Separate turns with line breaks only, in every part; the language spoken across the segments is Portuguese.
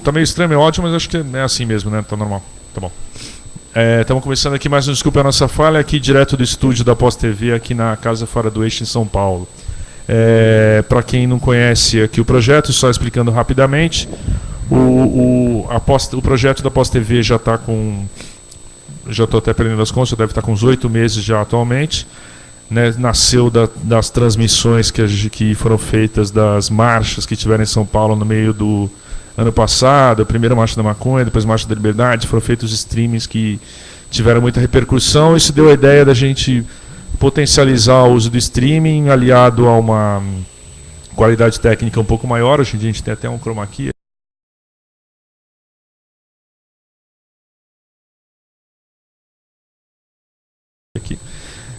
Tá meio estranho, meio ótimo, mas acho que é assim mesmo, né? Tá normal. Tá bom. Estamos começando aqui mais um Desculpe a Nossa Falha, aqui direto do estúdio da Pós TV, aqui na Casa Fora do Eixo, em São Paulo. Para quem não conhece aqui o projeto, só explicando rapidamente, o projeto da Pós TV já está com... Já estou até perdendo as contas, já deve estar com uns 8 meses já atualmente. Né, nasceu das transmissões que foram feitas das marchas que tiveram em São Paulo no meio do ano passado, a primeira Marcha da Maconha, depois Marcha da Liberdade. Foram feitos streamings que tiveram muita repercussão. Isso deu a ideia da gente potencializar o uso do streaming, aliado a uma qualidade técnica um pouco maior. Hoje em dia a gente tem até um chroma key aqui.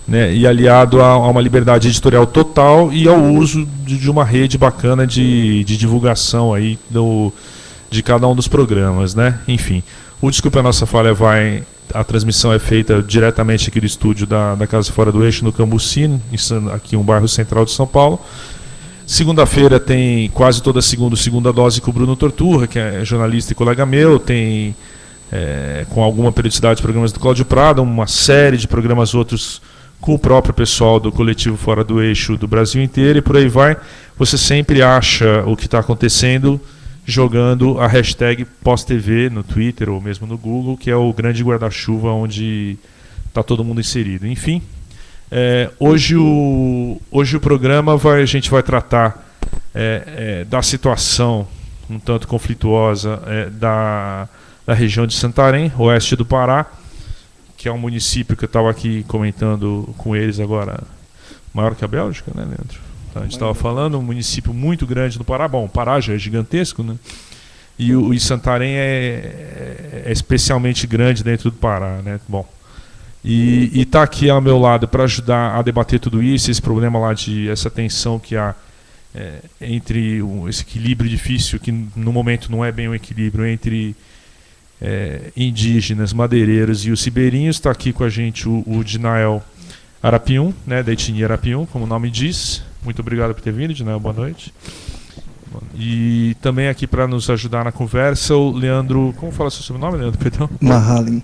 Né, e aliado a uma liberdade editorial total e ao uso de uma rede bacana de divulgação aí de cada um dos programas, né? Enfim, o Desculpe a Nossa Falha a transmissão é feita diretamente aqui do estúdio da Casa Fora do Eixo, no Cambuci, aqui um bairro central de São Paulo. Segunda-feira tem quase toda segunda dose com o Bruno Torturra, que é jornalista e colega meu, tem com alguma periodicidade programas do Cláudio Prado, uma série de programas outros com o próprio pessoal do coletivo Fora do Eixo do Brasil inteiro, e por aí vai. Você sempre acha o que está acontecendo jogando a hashtag PosTV no Twitter ou mesmo no Google, que é o grande guarda-chuva onde está todo mundo inserido. Enfim, hoje o programa a gente vai tratar da situação um tanto conflituosa da região de Santarém, oeste do Pará, que é um município que eu estava aqui comentando com eles agora, maior que a Bélgica, né, Leandro? Então, a gente estava falando, um município muito grande do Pará. Bom, o Pará já é gigantesco, né? E Santarém é especialmente grande dentro do Pará, né? Bom, e está aqui ao meu lado para ajudar a debater tudo isso, esse problema lá essa tensão que há entre esse equilíbrio difícil, que no momento não é bem um equilíbrio entre indígenas, madeireiros e os ribeirinhos. Está aqui com a gente o Dinael Arapiun, né, da etnia Arapiun, como o nome diz. Muito obrigado por ter vindo, Dinael, boa noite. E também aqui para nos ajudar na conversa o Leandro, como fala seu sobrenome, Leandro? Perdão?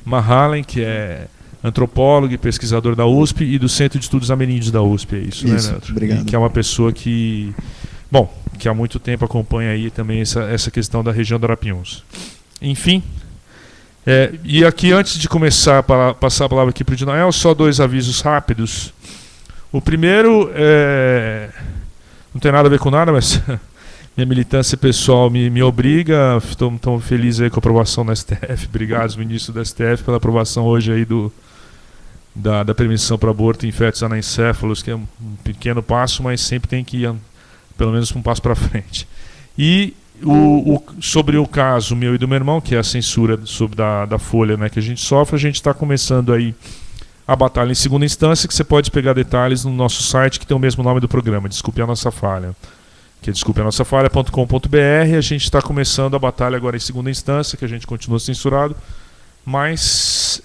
Mahalen, que é antropólogo e pesquisador da USP e do Centro de Estudos Ameríndios da USP, é isso, né, Leandro?
Obrigado.
E que é uma pessoa que há muito tempo acompanha aí também essa questão da região do Arapiuns. Enfim, e aqui, antes de começar a passar a palavra aqui para o Dinael, só 2 avisos rápidos. O primeiro não tem nada a ver com nada, mas minha militância pessoal me obriga. Estou tão feliz aí com a aprovação na STF. Obrigado, ministro da STF, pela aprovação hoje aí da permissão para aborto em fetos anencéfalos, que é um pequeno passo, mas sempre tem que ir pelo menos um passo para frente. E sobre o caso meu e do meu irmão, que é a censura da Folha, né, que a gente sofre, a gente está começando aí a batalha em segunda instância, que você pode pegar detalhes no nosso site, que tem o mesmo nome do programa, Desculpe a Nossa Falha, que é desculpeanossafalha.com.br. A gente está começando a batalha agora em segunda instância, que a gente continua censurado, mas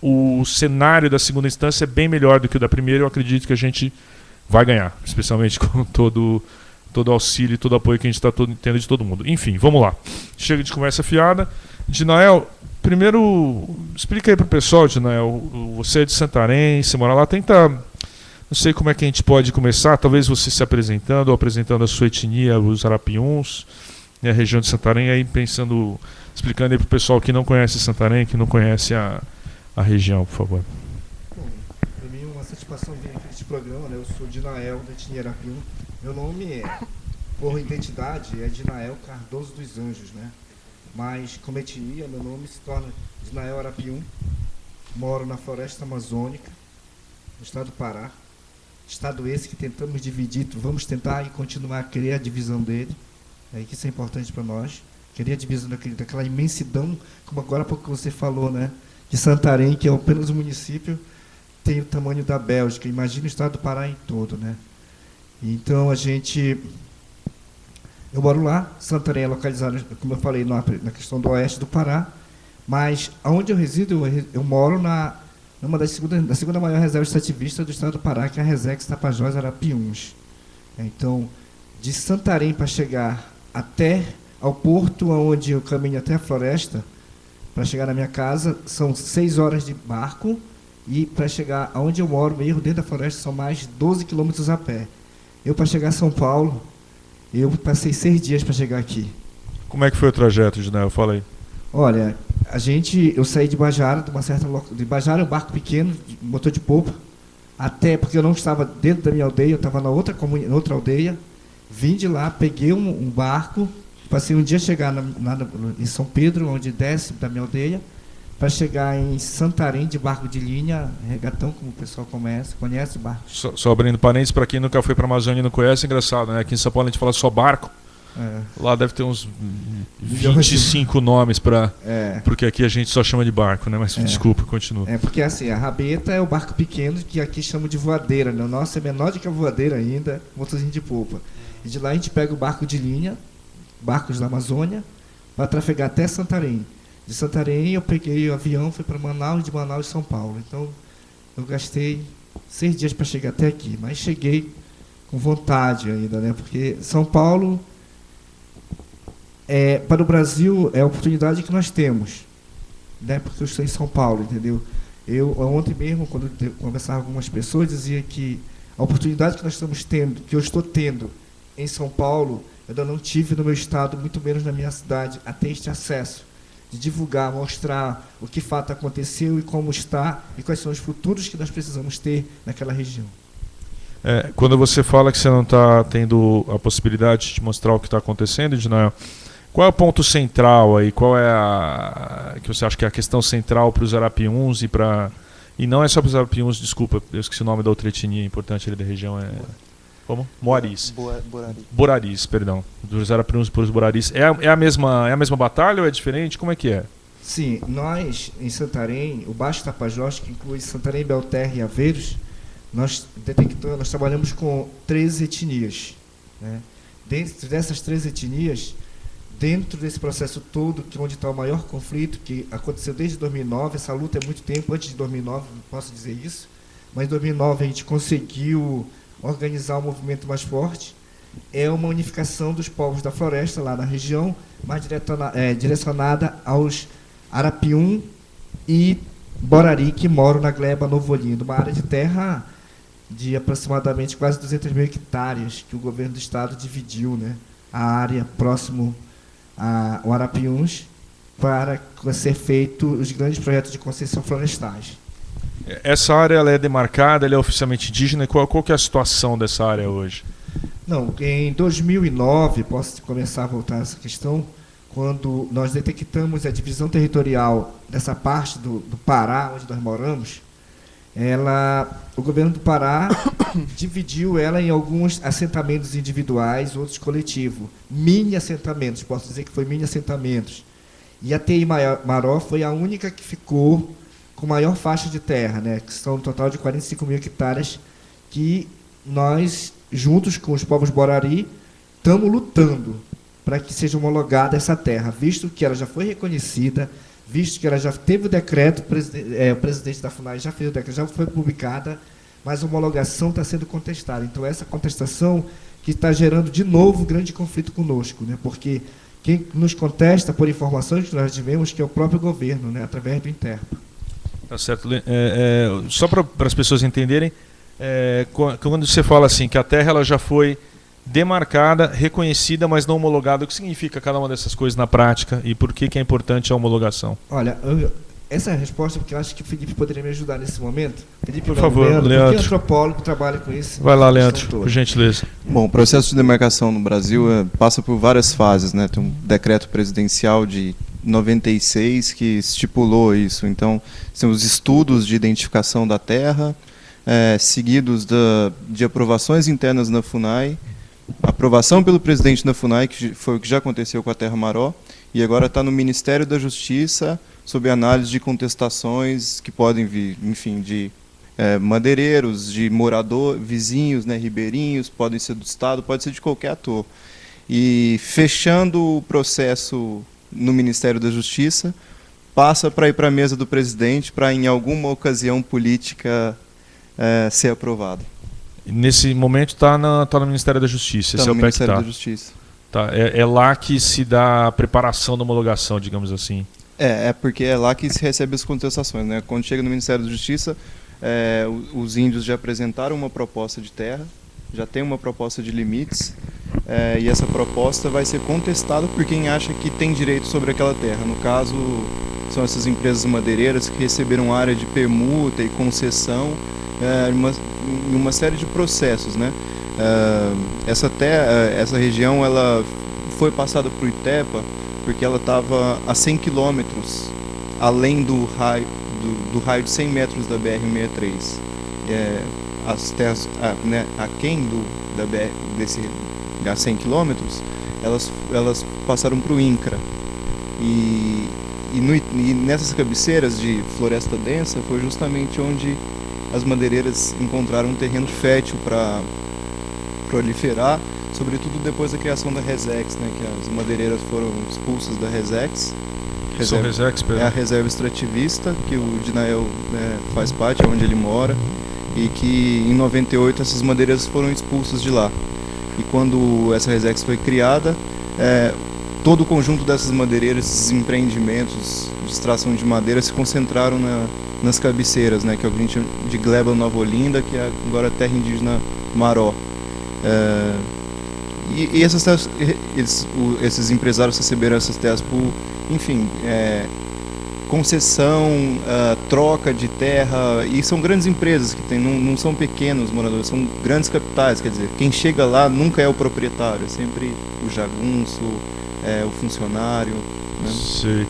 o cenário da segunda instância é bem melhor do que o da primeira. Eu acredito que a gente vai ganhar, especialmente com todo o auxílio e todo o apoio que a gente está tendo de todo mundo. Enfim, vamos lá. Chega de conversa fiada. Dinael, primeiro, explica aí para o pessoal, Dinael, você é de Santarém, você mora lá, tenta, não sei como é que a gente pode começar, talvez você se apresentando ou apresentando a sua etnia, os Arapiuns, a região de Santarém, aí explicando aí para o pessoal que não conhece Santarém, que não conhece a região, por favor.
Bom, para mim é uma satisfação vir aqui neste programa, né? Eu sou Dinael, da etnia Arapiun. Meu nome por identidade é Dinael Cardoso dos Anjos, né? Mas como etnia, meu nome se torna Dinael Arapiun. Moro na floresta amazônica, no estado do Pará. Estado esse que tentamos dividir, vamos tentar e continuar a querer a divisão dele. Que isso é importante para nós. Querer a divisão daquela imensidão, como agora há pouco você falou, né? De Santarém, que é apenas um município, tem o tamanho da Bélgica. Imagina o estado do Pará em todo, né? Então, eu moro lá. Santarém é localizado, como eu falei, na questão do oeste do Pará, mas onde eu resido, eu moro na segunda maior reserva extrativista do estado do Pará, que é a Resex Tapajós Arapiuns. Então, de Santarém para chegar até ao porto, onde eu caminho até a floresta, para chegar na minha casa, são 6 horas de barco, e para chegar aonde eu moro, mesmo dentro da floresta, são mais 12 quilômetros a pé. Eu, para chegar a São Paulo, eu passei 6 dias para chegar aqui.
Como é que foi o trajeto, Ginael? Fala aí.
Olha, eu saí de Bajara, de Bajara é um barco pequeno, de motor de polpa, até porque eu não estava dentro da minha aldeia, eu estava na outra aldeia, vim de lá, peguei um barco, passei um dia a chegar em São Pedro, onde desce da minha aldeia, para chegar em Santarém de barco de linha, regatão, como o pessoal conhece o barco.
Só abrindo parênteses, para quem nunca foi para a Amazônia e não conhece, é engraçado, né? Aqui em São Paulo a gente fala só barco. Lá deve ter uns 25 nomes porque aqui a gente só chama de barco, né? Mas desculpa, continua.
Porque assim, a rabeta é o barco pequeno que aqui chamam de voadeira, né? O nosso é menor do que a voadeira ainda, motorzinho de polpa. E de lá a gente pega o barco de linha, barcos da Amazônia, para trafegar até Santarém. De Santarém eu peguei o avião, fui para Manaus, de Manaus São Paulo. Então eu gastei 6 dias para chegar até aqui, mas cheguei com vontade ainda, né? Porque São Paulo, para o Brasil, é a oportunidade que nós temos, né? Porque eu estou em São Paulo, entendeu? Eu, ontem mesmo, quando eu conversava com algumas pessoas, dizia que a oportunidade que nós estamos tendo, que eu estou tendo em São Paulo, eu ainda não tive no meu estado, muito menos na minha cidade, a ter este acesso de divulgar, mostrar o que fato aconteceu e como está, e quais são os futuros que nós precisamos ter naquela região.
Quando você fala que você não está tendo a possibilidade de mostrar o que está acontecendo, Ginael, qual é o ponto central aí? Qual é que você acha que é a questão central para os arapiuns e não é só para os arapiuns, desculpa, eu esqueci o nome da outra etnia importante ali da região, como? Moaris. Boraris, perdão. Dos arapiuns para os boraris. É a mesma batalha ou é diferente? Como é que é?
Sim, nós em Santarém, o Baixo Tapajós, que inclui Santarém, Belterra e Aveiros, nós trabalhamos com 13 etnias, né? Dentro dessas 13 etnias, dentro desse processo todo, que onde está o maior conflito, que aconteceu desde 2009, essa luta é muito tempo, antes de 2009, não posso dizer isso, mas em 2009 a gente conseguiu organizar um movimento mais forte, é uma unificação dos povos da floresta, lá na região, mais direcionada aos Arapiuns e Borari, que moram na Gleba Novo Olinda, uma área de terra de aproximadamente quase 200 mil hectares, que o governo do estado dividiu, né, a área próximo ao Arapiuns, para ser feito os grandes projetos de concessão florestais.
Essa área ela é demarcada, ela é oficialmente indígena. Qual que é a situação dessa área hoje?
Não, em 2009, posso começar a voltar a essa questão, quando nós detectamos a divisão territorial dessa parte do Pará, onde nós moramos, o governo do Pará dividiu ela em alguns assentamentos individuais, outros coletivos. Mini assentamentos, posso dizer que foi mini assentamentos. E a TI Maró foi a única que ficou com maior faixa de terra, né, que são um total de 45 mil hectares, que nós, juntos com os povos Borari, estamos lutando para que seja homologada essa terra, visto que ela já foi reconhecida, visto que ela já teve o decreto, o presidente da FUNAI já fez o decreto, já foi publicada, mas a homologação está sendo contestada. Então, essa contestação que está gerando, de novo, grande conflito conosco, né, porque quem nos contesta, por informações que nós tivemos, que é o próprio governo, né, através do Interpa.
Tá certo. Só para as pessoas entenderem, quando você fala assim que a terra ela já foi demarcada, reconhecida, mas não homologada, o que significa cada uma dessas coisas na prática e por que é importante a homologação?
Olha, essa é a resposta, porque eu acho que o Felipe poderia me ajudar nesse momento. Felipe,
por favor, Leandro.
Porque é antropólogo que trabalha com isso.
Vai lá, Leandro, por gentileza.
Bom, o processo de demarcação no Brasil passa por várias fases, né? Tem um decreto presidencial de 96 que estipulou isso. Então, são os estudos de identificação da terra, seguidos de aprovações internas na FUNAI, aprovação pelo presidente da FUNAI, que foi o que já aconteceu com a Terra Maró, e agora está no Ministério da Justiça, sob análise de contestações que podem vir, enfim, de madeireiros, de vizinhos, né, ribeirinhos, podem ser do Estado, pode ser de qualquer ator. E fechando o processo no Ministério da Justiça, passa para ir para a mesa do presidente para, em alguma ocasião política, ser aprovado.
Nesse momento está no Ministério da Justiça.
Está no Ministério da Justiça.
Tá, é lá que se dá a preparação da homologação, digamos assim.
É porque é lá que se recebe as contestações, né? Quando chega no Ministério da Justiça, os índios já apresentaram uma proposta de terra, já tem uma proposta de limites, e essa proposta vai ser contestada por quem acha que tem direito sobre aquela terra. No caso, são essas empresas madeireiras que receberam área de permuta e concessão em uma série de processos, né? Essa região ela foi passada por Itepa porque ela estava a 100 quilômetros além do raio de 100 metros da BR-63. As terras aquém da BR, a 100 quilômetros, elas passaram para o INCRA. E nessas cabeceiras de floresta densa foi justamente onde as madeireiras encontraram um terreno fértil para proliferar, sobretudo depois da criação da Resex, né, que as madeireiras foram expulsas da Resex. É a reserva extrativista, que o Dinael faz parte, é onde ele mora, e que em 98 essas madeireiras foram expulsas de lá. E quando essa Resex foi criada, todo o conjunto dessas madeireiras, esses empreendimentos de extração de madeira se concentraram nas cabeceiras, né, que é o que a gente chama de Gleba Nova Olinda, que é agora a terra indígena Maró. E essas terras, esses empresários receberam essas terras por, enfim, concessão, troca de terra, e são grandes empresas que tem, não são pequenos moradores, são grandes capitais, quer dizer, quem chega lá nunca é o proprietário, é sempre o jagunço, o funcionário. Né?
Sim.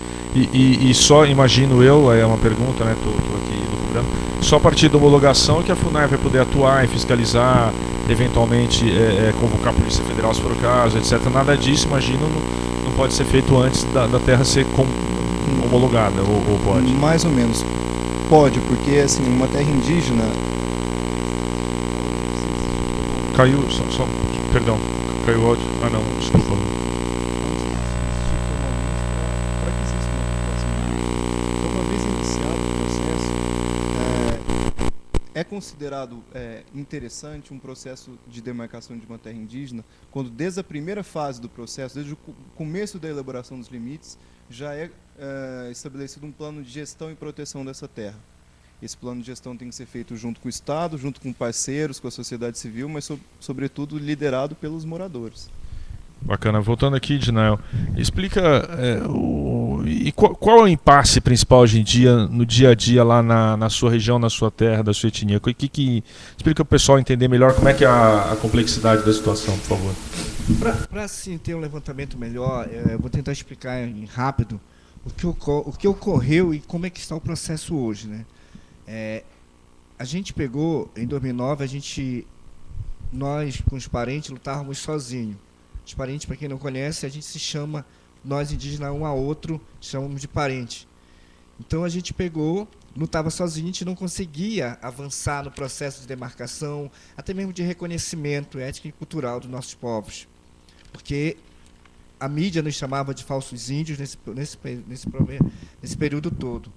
E só, imagino eu, é uma pergunta, né, tô aqui lucubrando, só a partir da homologação que a FUNAI vai poder atuar e fiscalizar, eventualmente convocar a Polícia Federal se for o caso, etc. Nada disso, imagino, não pode ser feito antes da terra ser homologada, ou pode?
Mais ou menos. Pode, porque assim, uma terra indígena...
Caiu, perdão, caiu o áudio. Ah não, desculpa.
É considerado interessante um processo de demarcação de uma terra indígena quando, desde a primeira fase do processo, desde o começo da elaboração dos limites, já é estabelecido um plano de gestão e proteção dessa terra. Esse plano de gestão tem que ser feito junto com o Estado, junto com parceiros, com a sociedade civil, mas, sobretudo, liderado pelos moradores.
Bacana. Voltando aqui, Dinael, explica qual é o impasse principal hoje em dia, no dia a dia lá na sua região, na sua terra, da sua etnia? Explica para o pessoal entender melhor como é que é a complexidade da situação, por favor.
Para assim, ter um levantamento melhor, eu vou tentar explicar rápido o que ocorreu e como é que está o processo hoje, né? A gente pegou, em 2009, nós com os parentes lutávamos sozinhos. Os parentes, para quem não conhece, a gente se chama, nós indígenas, um a outro, chamamos de parente. Então a gente pegou, lutava sozinho, a gente não conseguia avançar no processo de demarcação, até mesmo de reconhecimento étnico e cultural dos nossos povos. Porque a mídia nos chamava de falsos índios nesse período todo.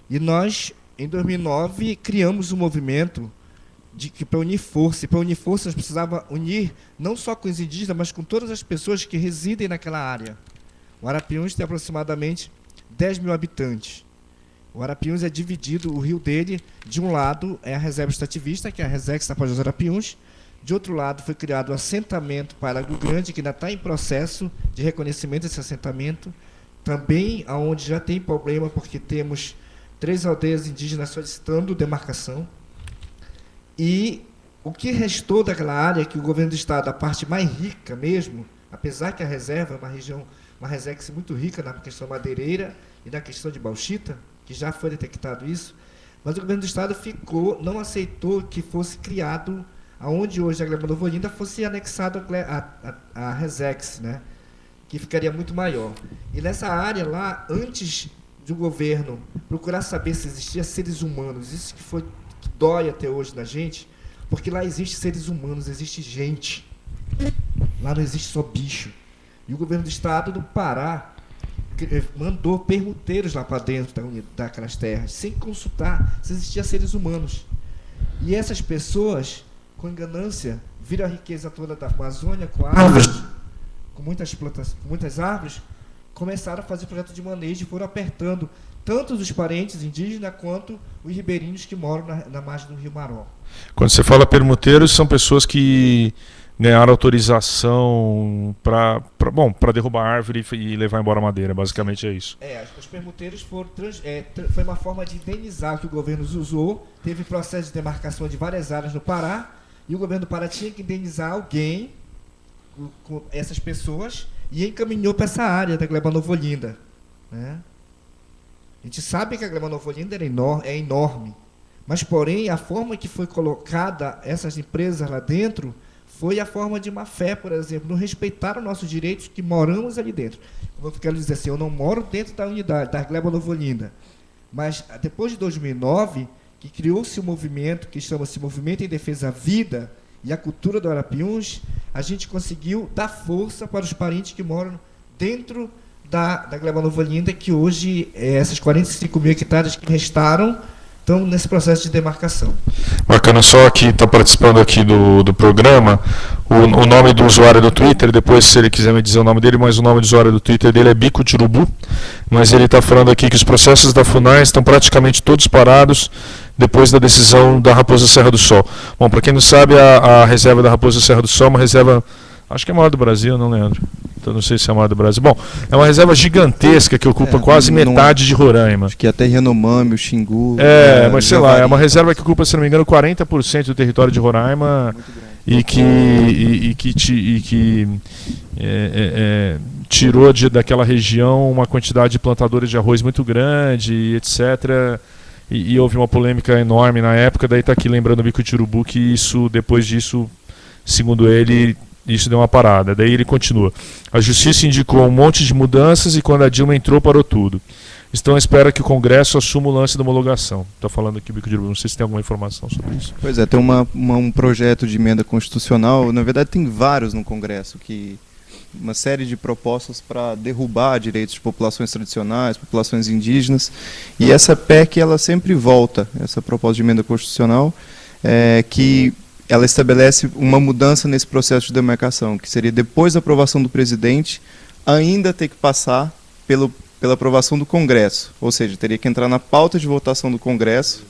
E nós, em 2009, criamos um movimento para unir força. E para unir força, nós precisávamos unir não só com os indígenas, mas com todas as pessoas que residem naquela área. O Arapiuns tem aproximadamente 10 mil habitantes. O Arapiuns é dividido, o rio dele, de um lado é a reserva extrativista, que é a Resex Tapajós dos Arapiuns. De outro lado, foi criado o assentamento Paragu Grande, que ainda está em processo de reconhecimento desse assentamento. Também, onde já tem problema, porque temos 3 aldeias indígenas solicitando demarcação. E o que restou daquela área, que o governo do estado, a parte mais rica mesmo, apesar que a reserva é uma Resex muito rica na questão madeireira e na questão de bauxita, que já foi detectado isso, mas o governo do estado não aceitou que fosse criado, aonde hoje a Gleba Nova Olinda fosse anexado a Resex, né, que ficaria muito maior. E nessa área lá, antes do governo procurar saber se existia seres humanos, isso que dói até hoje na gente, porque lá existem seres humanos, existe gente. Lá não existe só bicho. E o governo do estado do Pará mandou permuteiros lá para dentro daquelas terras, sem consultar se existiam seres humanos. E essas pessoas, com ganância, viram a riqueza toda da Amazônia com com muitas plantas, com muitas árvores, começaram a fazer projeto de manejo e foram apertando tanto os parentes indígenas quanto os ribeirinhos que moram na margem do Rio Maró.
Quando você fala permuteiros, são pessoas que ganharam autorização para derrubar a árvore e levar embora a madeira, basicamente é isso.
Os permuteiros foram foi uma forma de indenizar que o governo usou. Teve processo de demarcação de várias áreas no Pará, e o governo do Pará tinha que indenizar alguém com essas pessoas e encaminhou para essa área da Gleba Nova Olinda, né? A gente sabe que a Gleba Nova Olinda é enorme, mas, porém, a forma que foi colocada essas empresas lá dentro foi a forma de má fé, por exemplo, não respeitaram nossos direitos que moramos ali dentro. Como eu quero dizer assim, eu não moro dentro da unidade, da Gleba Nova Olinda, mas depois de 2009, que criou-se um movimento que chama-se Movimento em Defesa da Vida e a Cultura do Arapiuns, a gente conseguiu dar força para os parentes que moram dentro da Gleba Nova Olinda, que hoje, essas 45 mil hectares que restaram, estão nesse processo de demarcação.
Bacana, só que está participando aqui do programa, o nome do usuário do Twitter, depois se ele quiser me dizer o nome dele, mas o nome do usuário do Twitter dele é Bico de Urubu, mas ele está falando aqui que os processos da FUNAI estão praticamente todos parados depois da decisão da Raposa Serra do Sol. Bom, para quem não sabe, a reserva da Raposa Serra do Sol é uma reserva, acho que é a maior do Brasil, não, Leandro? Então não sei se é a maior do Brasil. Bom, é uma reserva gigantesca que ocupa quase metade de Roraima.
Acho que até Yanomami, o Xingu.
Mas sei lá, é uma reserva que ocupa, se não me engano, 40% do território de Roraima e que tirou daquela região uma quantidade de plantadores de arroz muito grande, etc. E houve uma polêmica enorme na época. Daí está aqui lembrando o Bico de Urubu que isso, depois disso, segundo ele, isso deu uma parada. Daí ele continua. A justiça indicou um monte de mudanças e quando a Dilma entrou, parou tudo. Estão à espera que o Congresso assuma o lance da homologação. Está falando aqui o Bico de Urubu. Não sei se tem alguma informação sobre isso.
Pois é, tem um projeto de emenda constitucional. Na verdade, tem vários no Congresso. Uma série de propostas para derrubar direitos de populações tradicionais, populações indígenas. E essa PEC, ela sempre volta, essa proposta de emenda constitucional, que ela estabelece uma mudança nesse processo de demarcação, que seria depois da aprovação do presidente, ainda ter que passar pela aprovação do Congresso. Ou seja, teria que entrar na pauta de votação do Congresso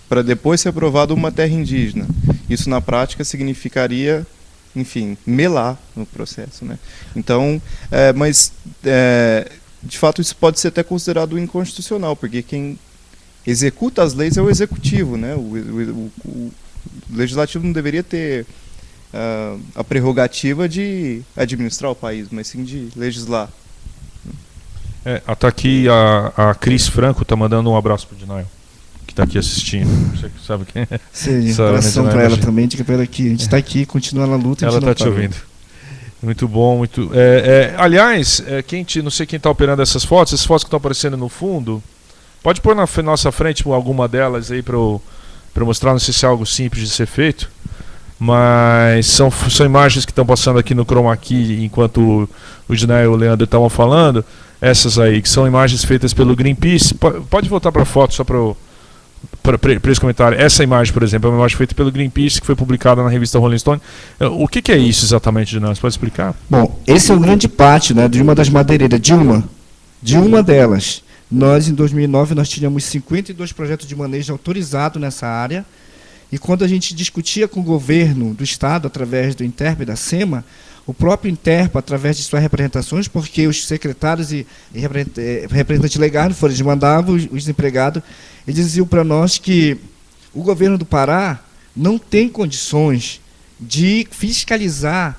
para depois ser aprovado uma terra indígena. Isso, na prática, significaria, enfim, melar no processo, né? Então, de fato, isso pode ser até considerado inconstitucional, porque quem executa as leis é o executivo, né? O legislativo não deveria ter a prerrogativa de administrar o país, mas sim de legislar.
Tá aqui a Cris Franco, está mandando um abraço para o Dinael, que está aqui assistindo. Você sabe quem é?
Sim, um abração para ela também, diga para ela que a gente está aqui, continua na luta.
Ela está te ouvindo. Muito bom, muito. Aliás, não sei quem está operando essas fotos que estão aparecendo no fundo, pode pôr na nossa frente alguma delas aí para mostrar, não sei se é algo simples de ser feito, mas são imagens que estão passando aqui no Chroma Key enquanto o Dinael e o Leandro estavam falando, essas aí, que são imagens feitas pelo Greenpeace. Pode voltar para a foto só para esse comentário. Essa imagem, por exemplo, é uma imagem feita pelo Greenpeace, que foi publicada na revista Rolling Stone. O que é isso exatamente, Dinael? Você pode explicar?
Bom, esse é um grande pátio, né, de uma das madeireiras, de uma delas. Nós, em 2009, nós tínhamos 52 projetos de manejo autorizados nessa área, e quando a gente discutia com o governo do Estado, através do Interp e da SEMA, o próprio Interp, através de suas representações, porque os secretários e representantes legais não foram, eles mandavam os empregados, eles diziam para nós que o governo do Pará não tem condições de fiscalizar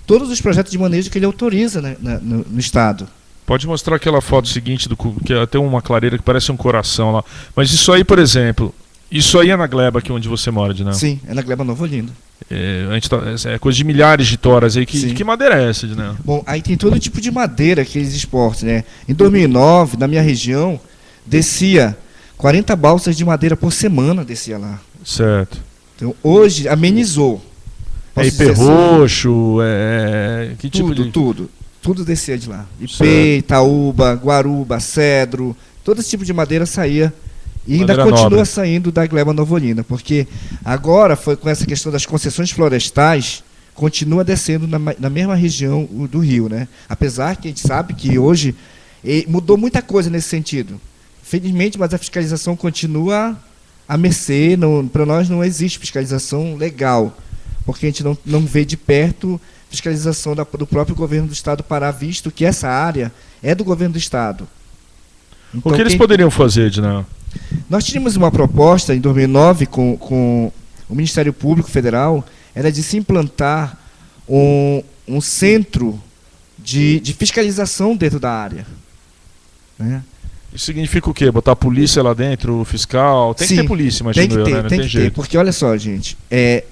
todos os projetos de manejo que ele autoriza no Estado.
Pode mostrar aquela foto seguinte, que tem uma clareira que parece um coração lá. Mas isso aí, por exemplo, isso aí é na gleba aqui onde você mora, Dinão?
Sim, é na Gleba Nova Olinda.
É coisa de milhares de toras aí. Que madeira é essa, Dinão?
Bom, aí tem todo tipo de madeira que eles exportam, né? Em 2009, na minha região, descia 40 balsas de madeira por semana, descia lá.
Certo.
Então, hoje, amenizou.
IP roxo, que tipo de...
Tudo descia de lá. Ipê, Itaúba, Guaruba, Cedro, todo esse tipo de madeira saía. E ainda continua saindo da Gleba Nova Olinda, porque agora foi com essa questão das concessões florestais, continua descendo na mesma região do rio, né? Apesar que a gente sabe que hoje mudou muita coisa nesse sentido. Felizmente, mas a fiscalização continua à mercê. Para nós não existe fiscalização legal, porque a gente não vê de perto fiscalização do próprio governo do Estado do Pará, visto que essa área é do governo do Estado. Então,
o que eles poderiam fazer, Edinel?
Nós tínhamos uma proposta em 2009 com o Ministério Público Federal, era de se implantar um centro de fiscalização dentro da área, né?
Isso significa o quê? Botar a polícia lá dentro, o fiscal? Tem que ter polícia, imagino eu, né? Não tem jeito.
Porque olha só, gente,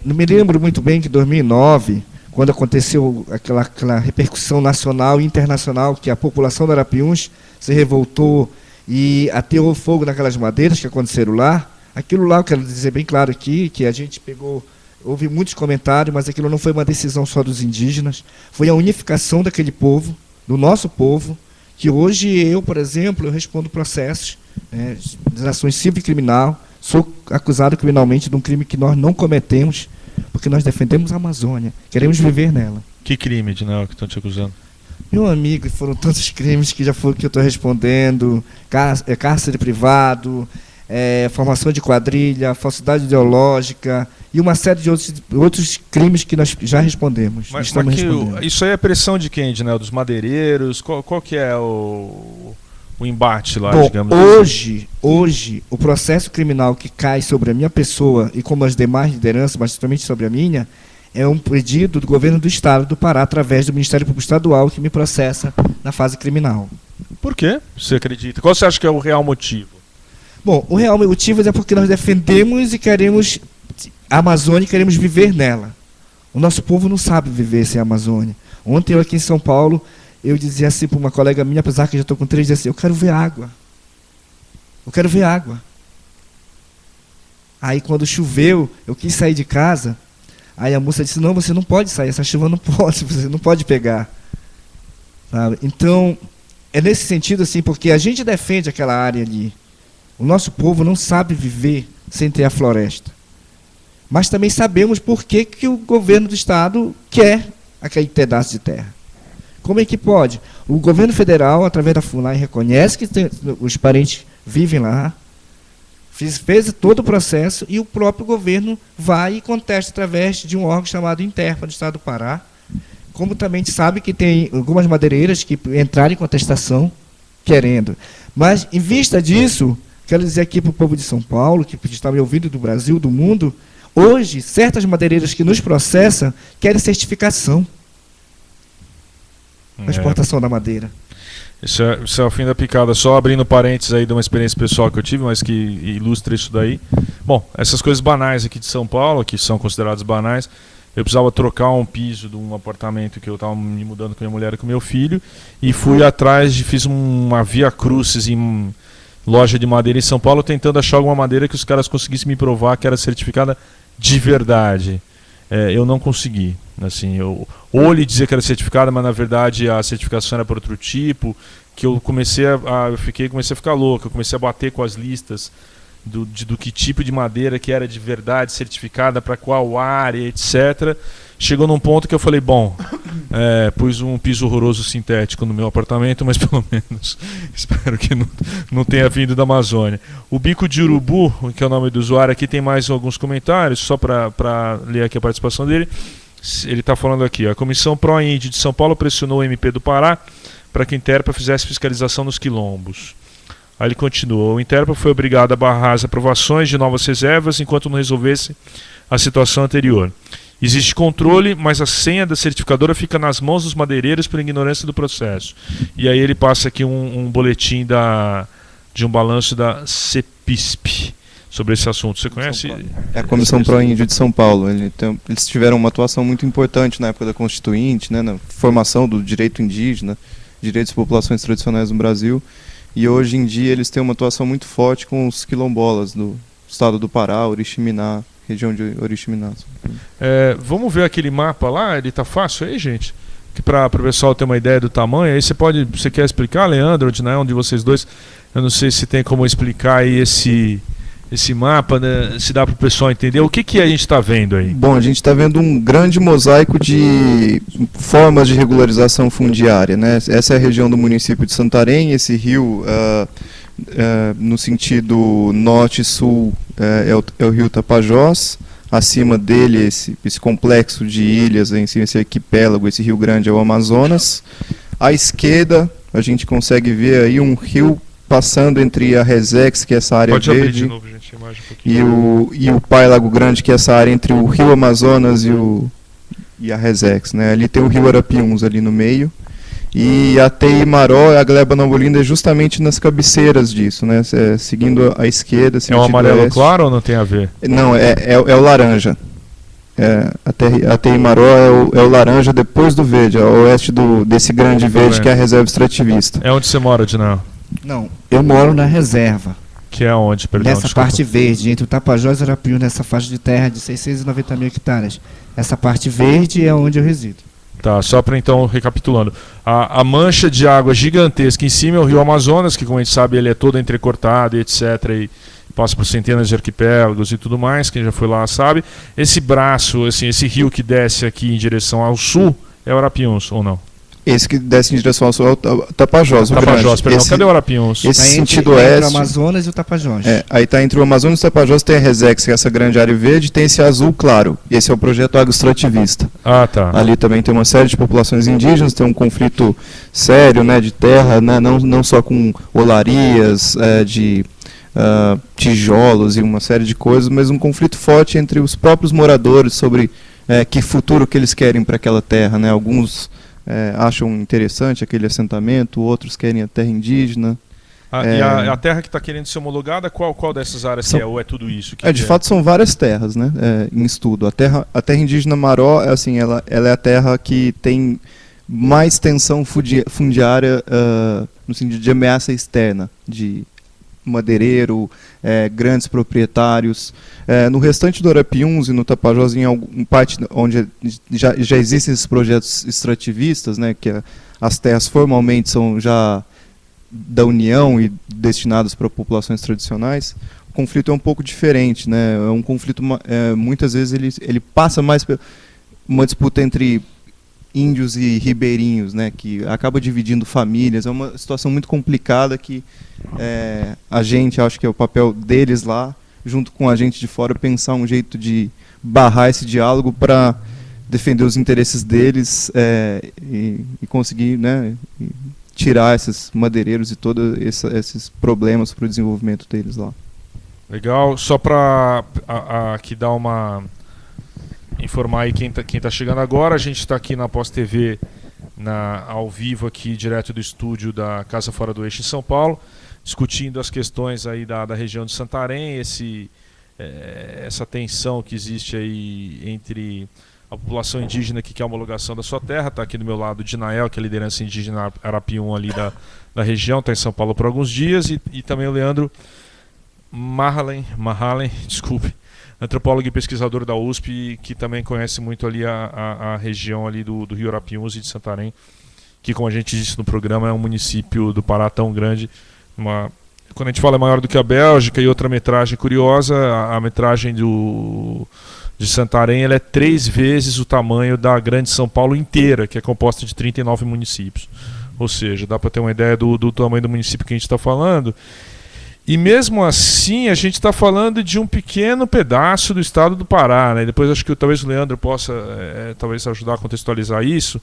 não me lembro muito bem que em 2009, quando aconteceu aquela repercussão nacional e internacional, que a população de Arapiuns se revoltou e ateou fogo naquelas madeiras que aconteceram lá, aquilo lá, eu quero dizer bem claro aqui, que a gente pegou, houve muitos comentários, mas aquilo não foi uma decisão só dos indígenas, foi a unificação daquele povo, do nosso povo, que hoje eu, por exemplo, eu respondo processos de ações civil e criminal, sou acusado criminalmente de um crime que nós não cometemos, porque nós defendemos a Amazônia, queremos viver nela.
Que crime, Edinel, que estão te acusando?
Meu amigo, foram tantos crimes que já foi que eu estou respondendo, cárcere privado, formação de quadrilha, falsidade ideológica e uma série de outros crimes que nós já respondemos.
Mas
respondendo.
Isso aí é pressão de quem, Edinel? Dos madeireiros? Qual que é o embate lá, digamos
assim? Hoje, o processo criminal que cai sobre a minha pessoa e como as demais lideranças, mas principalmente sobre a minha, é um pedido do governo do Estado do Pará, através do Ministério Público Estadual, que me processa na fase criminal.
Por quê? Você acredita? Qual você acha que é o real motivo?
Bom, o real motivo é porque nós defendemos e queremos a Amazônia e queremos viver nela. O nosso povo não sabe viver sem a Amazônia. Ontem eu aqui em São Paulo, eu dizia assim para uma colega minha, apesar que eu já estou com 3 dias assim, eu quero ver água. Eu quero ver água. Aí quando choveu, eu quis sair de casa, aí a moça disse, não, você não pode sair, essa chuva não pode, você não pode pegar. Sabe? Então, é nesse sentido assim, porque a gente defende aquela área ali. O nosso povo não sabe viver sem ter a floresta. Mas também sabemos por que o governo do Estado quer aquele pedaço de terra. Como é que pode? O governo federal, através da FUNAI, reconhece que os parentes vivem lá, fez todo o processo e o próprio governo vai e contesta através de um órgão chamado Interpa do Estado do Pará. Como também sabe que tem algumas madeireiras que entraram em contestação querendo. Mas, em vista disso, quero dizer aqui para o povo de São Paulo, que está me ouvindo do Brasil, do mundo, hoje, certas madeireiras que nos processam querem certificação para exportação da madeira.
Isso é o fim da picada. Só abrindo parênteses aí de uma experiência pessoal que eu tive, mas que ilustra isso daí. Bom, essas coisas banais aqui de São Paulo, que são consideradas banais, eu precisava trocar um piso de um apartamento que eu estava me mudando com minha mulher e com meu filho, e fui atrás, fiz uma via crucis em loja de madeira em São Paulo, tentando achar alguma madeira que os caras conseguissem me provar que era certificada de verdade. Eu não consegui. Assim, ou ele dizia que era certificada, mas na verdade a certificação era para outro tipo, que eu comecei a ficar louco, eu comecei a bater com as listas do que tipo de madeira que era de verdade certificada, para qual área, etc. Chegou num ponto que eu falei, bom, pus um piso horroroso sintético no meu apartamento, mas pelo menos espero que não tenha vindo da Amazônia. O Bico de Urubu, que é o nome do usuário aqui, tem mais alguns comentários, só para ler aqui a participação dele. Ele está falando aqui, a Comissão Pro-Índio de São Paulo pressionou o MP do Pará para que a Interpa fizesse fiscalização nos quilombos. Aí ele continua, o Interpa foi obrigado a barrar as aprovações de novas reservas enquanto não resolvesse a situação anterior. Existe controle, mas a senha da certificadora fica nas mãos dos madeireiros por ignorância do processo. E aí ele passa aqui um boletim de um balanço da CEPISP sobre esse assunto. Você conhece?
É a Comissão Pro-Índio de São Paulo. Eles tiveram uma atuação muito importante na época da Constituinte, né, na formação do direito indígena, direitos de populações tradicionais no Brasil. E hoje em dia eles têm uma atuação muito forte com os quilombolas do estado do Pará, Oriximiná, região de Oriximiná.
Vamos ver aquele mapa lá, ele tá fácil aí, gente? Que para o pessoal ter uma ideia do tamanho, aí você quer explicar, Leandro, ou Edinel, um de vocês dois? Eu não sei se tem como explicar aí esse mapa, né, se dá para o pessoal entender o que a gente está vendo aí.
Bom, a gente está vendo um grande mosaico de formas de regularização fundiária, né? Essa é a região do município de Santarém. Esse rio, no sentido norte-sul, é o rio Tapajós. Acima dele, esse complexo de ilhas, esse arquipélago, esse rio grande é o Amazonas. À esquerda, a gente consegue ver aí um rio passando entre a Resex, que é essa área verde,
abrir de novo, gente, a imagem um pouquinho.
e o Pai Lago Grande, que é essa área entre o rio Amazonas e a Resex, né? Ali tem o rio Arapiuns ali no meio. E a Teimaró, a Gleba Nova Olinda, é justamente nas cabeceiras disso, né? Seguindo a esquerda,
é o amarelo
oeste.
Claro ou não tem a ver?
Não, é o laranja. A Teimaró é o laranja depois do verde, ao oeste desse grande verde que é a reserva extrativista.
É onde você mora, Dinão?
Não, eu moro na reserva.
Que é onde, perdão?
Nessa parte verde, entre o Tapajós e o Arapiuns, nessa faixa de terra de 690 mil hectares. Essa parte verde é onde eu resido.
Tá, só para então, recapitulando. A mancha de água gigantesca em cima é o rio Amazonas, que como a gente sabe ele é todo entrecortado e etc. E passa por centenas de arquipélagos e tudo mais, quem já foi lá sabe. Esse braço, assim, esse rio que desce aqui em direção ao sul é o Arapiuns, ou não?
Esse que desce em direção ao sul é o Tapajós.
Tapajós, perdão. Cadê o Arapiuns?
Esse
Tá
sentido
entre
oeste.
o Amazonas e o Tapajós.
Aí está entre o Amazonas e o Tapajós, tem a Resex, que é essa grande área verde, tem esse azul claro. Esse é o projeto agroextrativista.
Ah, tá.
Ali também tem uma série de populações indígenas, tem um conflito sério, né, de terra, né, não só com olarias, de tijolos e uma série de coisas, mas um conflito forte entre os próprios moradores sobre que futuro que eles querem para aquela terra, né? Alguns acham interessante aquele assentamento, outros querem a terra indígena.
E a terra que está querendo ser homologada, qual dessas áreas que é? Ou é tudo isso?
De fato são várias terras, né, em estudo. A terra indígena Maró, assim, ela é a terra que tem mais tensão fundiária no sentido de ameaça externa, de madeireiro, grandes proprietários. No restante do Arapiuns e no Tapajós, em parte onde já existem esses projetos extrativistas, né, que as terras formalmente são já da União e destinadas para populações tradicionais, o conflito é um pouco diferente, né? É um conflito, muitas vezes ele passa mais por uma disputa entre índios e ribeirinhos, né, que acaba dividindo famílias. É uma situação muito complicada que a gente, acho que é o papel deles lá, junto com a gente de fora, pensar um jeito de barrar esse diálogo para defender os interesses deles e conseguir, né, tirar esses madeireiros e todos esses problemas para o desenvolvimento deles lá.
Legal. Só para aqui dar uma... informar aí quem tá chegando agora, a gente está aqui na Pós TV, ao vivo aqui, direto do estúdio da Casa Fora do Eixo em São Paulo, discutindo as questões aí da região de Santarém, essa tensão que existe aí entre a população indígena que quer a homologação da sua terra. Está aqui do meu lado o Dinael, que é a liderança indígena Arapiuns ali da região, está em São Paulo por alguns dias, e também o Leandro Mahalen, desculpe, antropólogo e pesquisador da USP, que também conhece muito ali a região ali do Rio Arapiuns e de Santarém, que, como a gente disse no programa, é um município do Pará tão grande. Quando a gente fala maior do que a Bélgica, e outra metragem curiosa, a metragem de Santarém, ela é 3 vezes o tamanho da Grande São Paulo inteira, que é composta de 39 municípios. Ou seja, dá para ter uma ideia do tamanho do município que a gente está falando. E mesmo assim, a gente está falando de um pequeno pedaço do estado do Pará, né? Depois acho que talvez o Leandro possa talvez ajudar a contextualizar isso.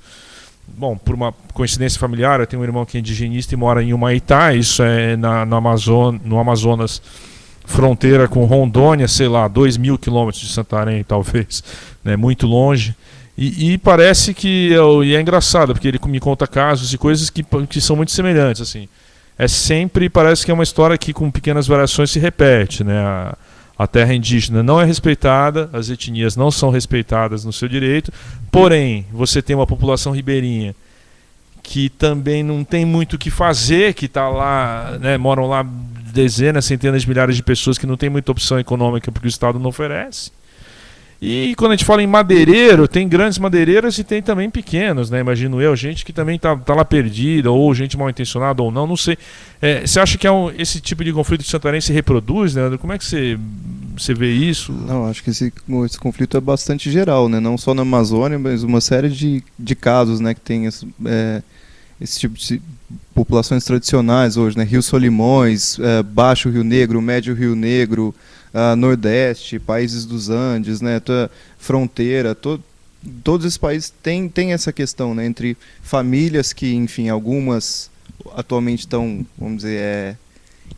Bom, por uma coincidência familiar, eu tenho um irmão que é indigenista e mora em Humaitá, isso é no Amazonas, fronteira com Rondônia, sei lá, 2.000 quilômetros de Santarém, talvez, né? Muito longe. E parece que... E é engraçado, porque ele me conta casos e coisas que são muito semelhantes, assim. Parece que é uma história que com pequenas variações se repete, né? A terra indígena não é respeitada, as etnias não são respeitadas no seu direito, porém, você tem uma população ribeirinha que também não tem muito o que fazer, que está lá, né, moram lá dezenas, centenas de milhares de pessoas que não tem muita opção econômica porque o Estado não oferece. E quando a gente fala em madeireiro, tem grandes madeireiros e tem também pequenos, né? Imagino eu, gente que também tá lá perdida, ou gente mal intencionada ou não sei. Você acha que esse tipo de conflito de Santarém se reproduz, Leandro? Como é que você vê isso?
Não, acho que esse conflito é bastante geral, né? Não só na Amazônia, mas uma série de casos, né, que tem esse tipo de populações tradicionais hoje, né? Rio Solimões, Baixo Rio Negro, Médio Rio Negro, Nordeste, países dos Andes, né? Fronteira, todos esses países têm essa questão, né? Entre famílias que, enfim, algumas atualmente estão, vamos dizer,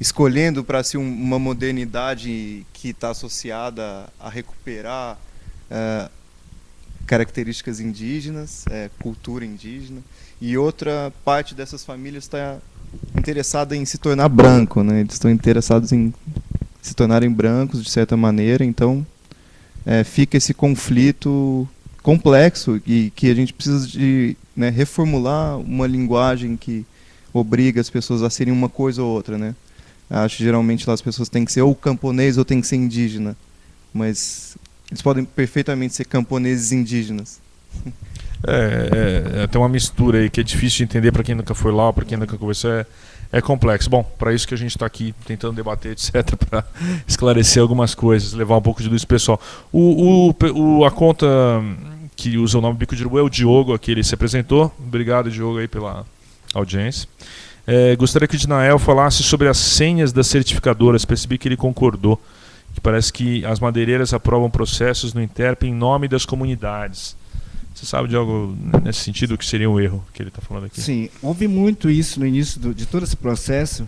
escolhendo para si uma modernidade que está associada a recuperar características indígenas, cultura indígena, e outra parte dessas famílias está interessada em se tornar branco, né? Eles estão interessados em se tornarem brancos de certa maneira, então fica esse conflito complexo e que a gente precisa de, né, reformular uma linguagem que obriga as pessoas a serem uma coisa ou outra, né? Acho que geralmente lá as pessoas têm que ser ou camponês ou têm que ser indígena, mas eles podem perfeitamente ser camponeses indígenas.
Tem uma mistura aí que é difícil de entender para quem nunca foi lá, para quem nunca conversou, é complexo. Bom, para isso que a gente está aqui tentando debater, etc., para esclarecer algumas coisas, levar um pouco de luz pessoal. A conta que usa o nome Bico de Urubu é o Diogo, aqui ele se apresentou. Obrigado, Diogo, aí pela audiência. Gostaria que o Dinael falasse sobre as senhas das certificadoras. Percebi que ele concordou, que parece que as madeireiras aprovam processos no Interp em nome das comunidades. Você sabe de algo nesse sentido que seria um erro que ele está falando aqui?
Sim, houve muito isso no início de todo esse processo,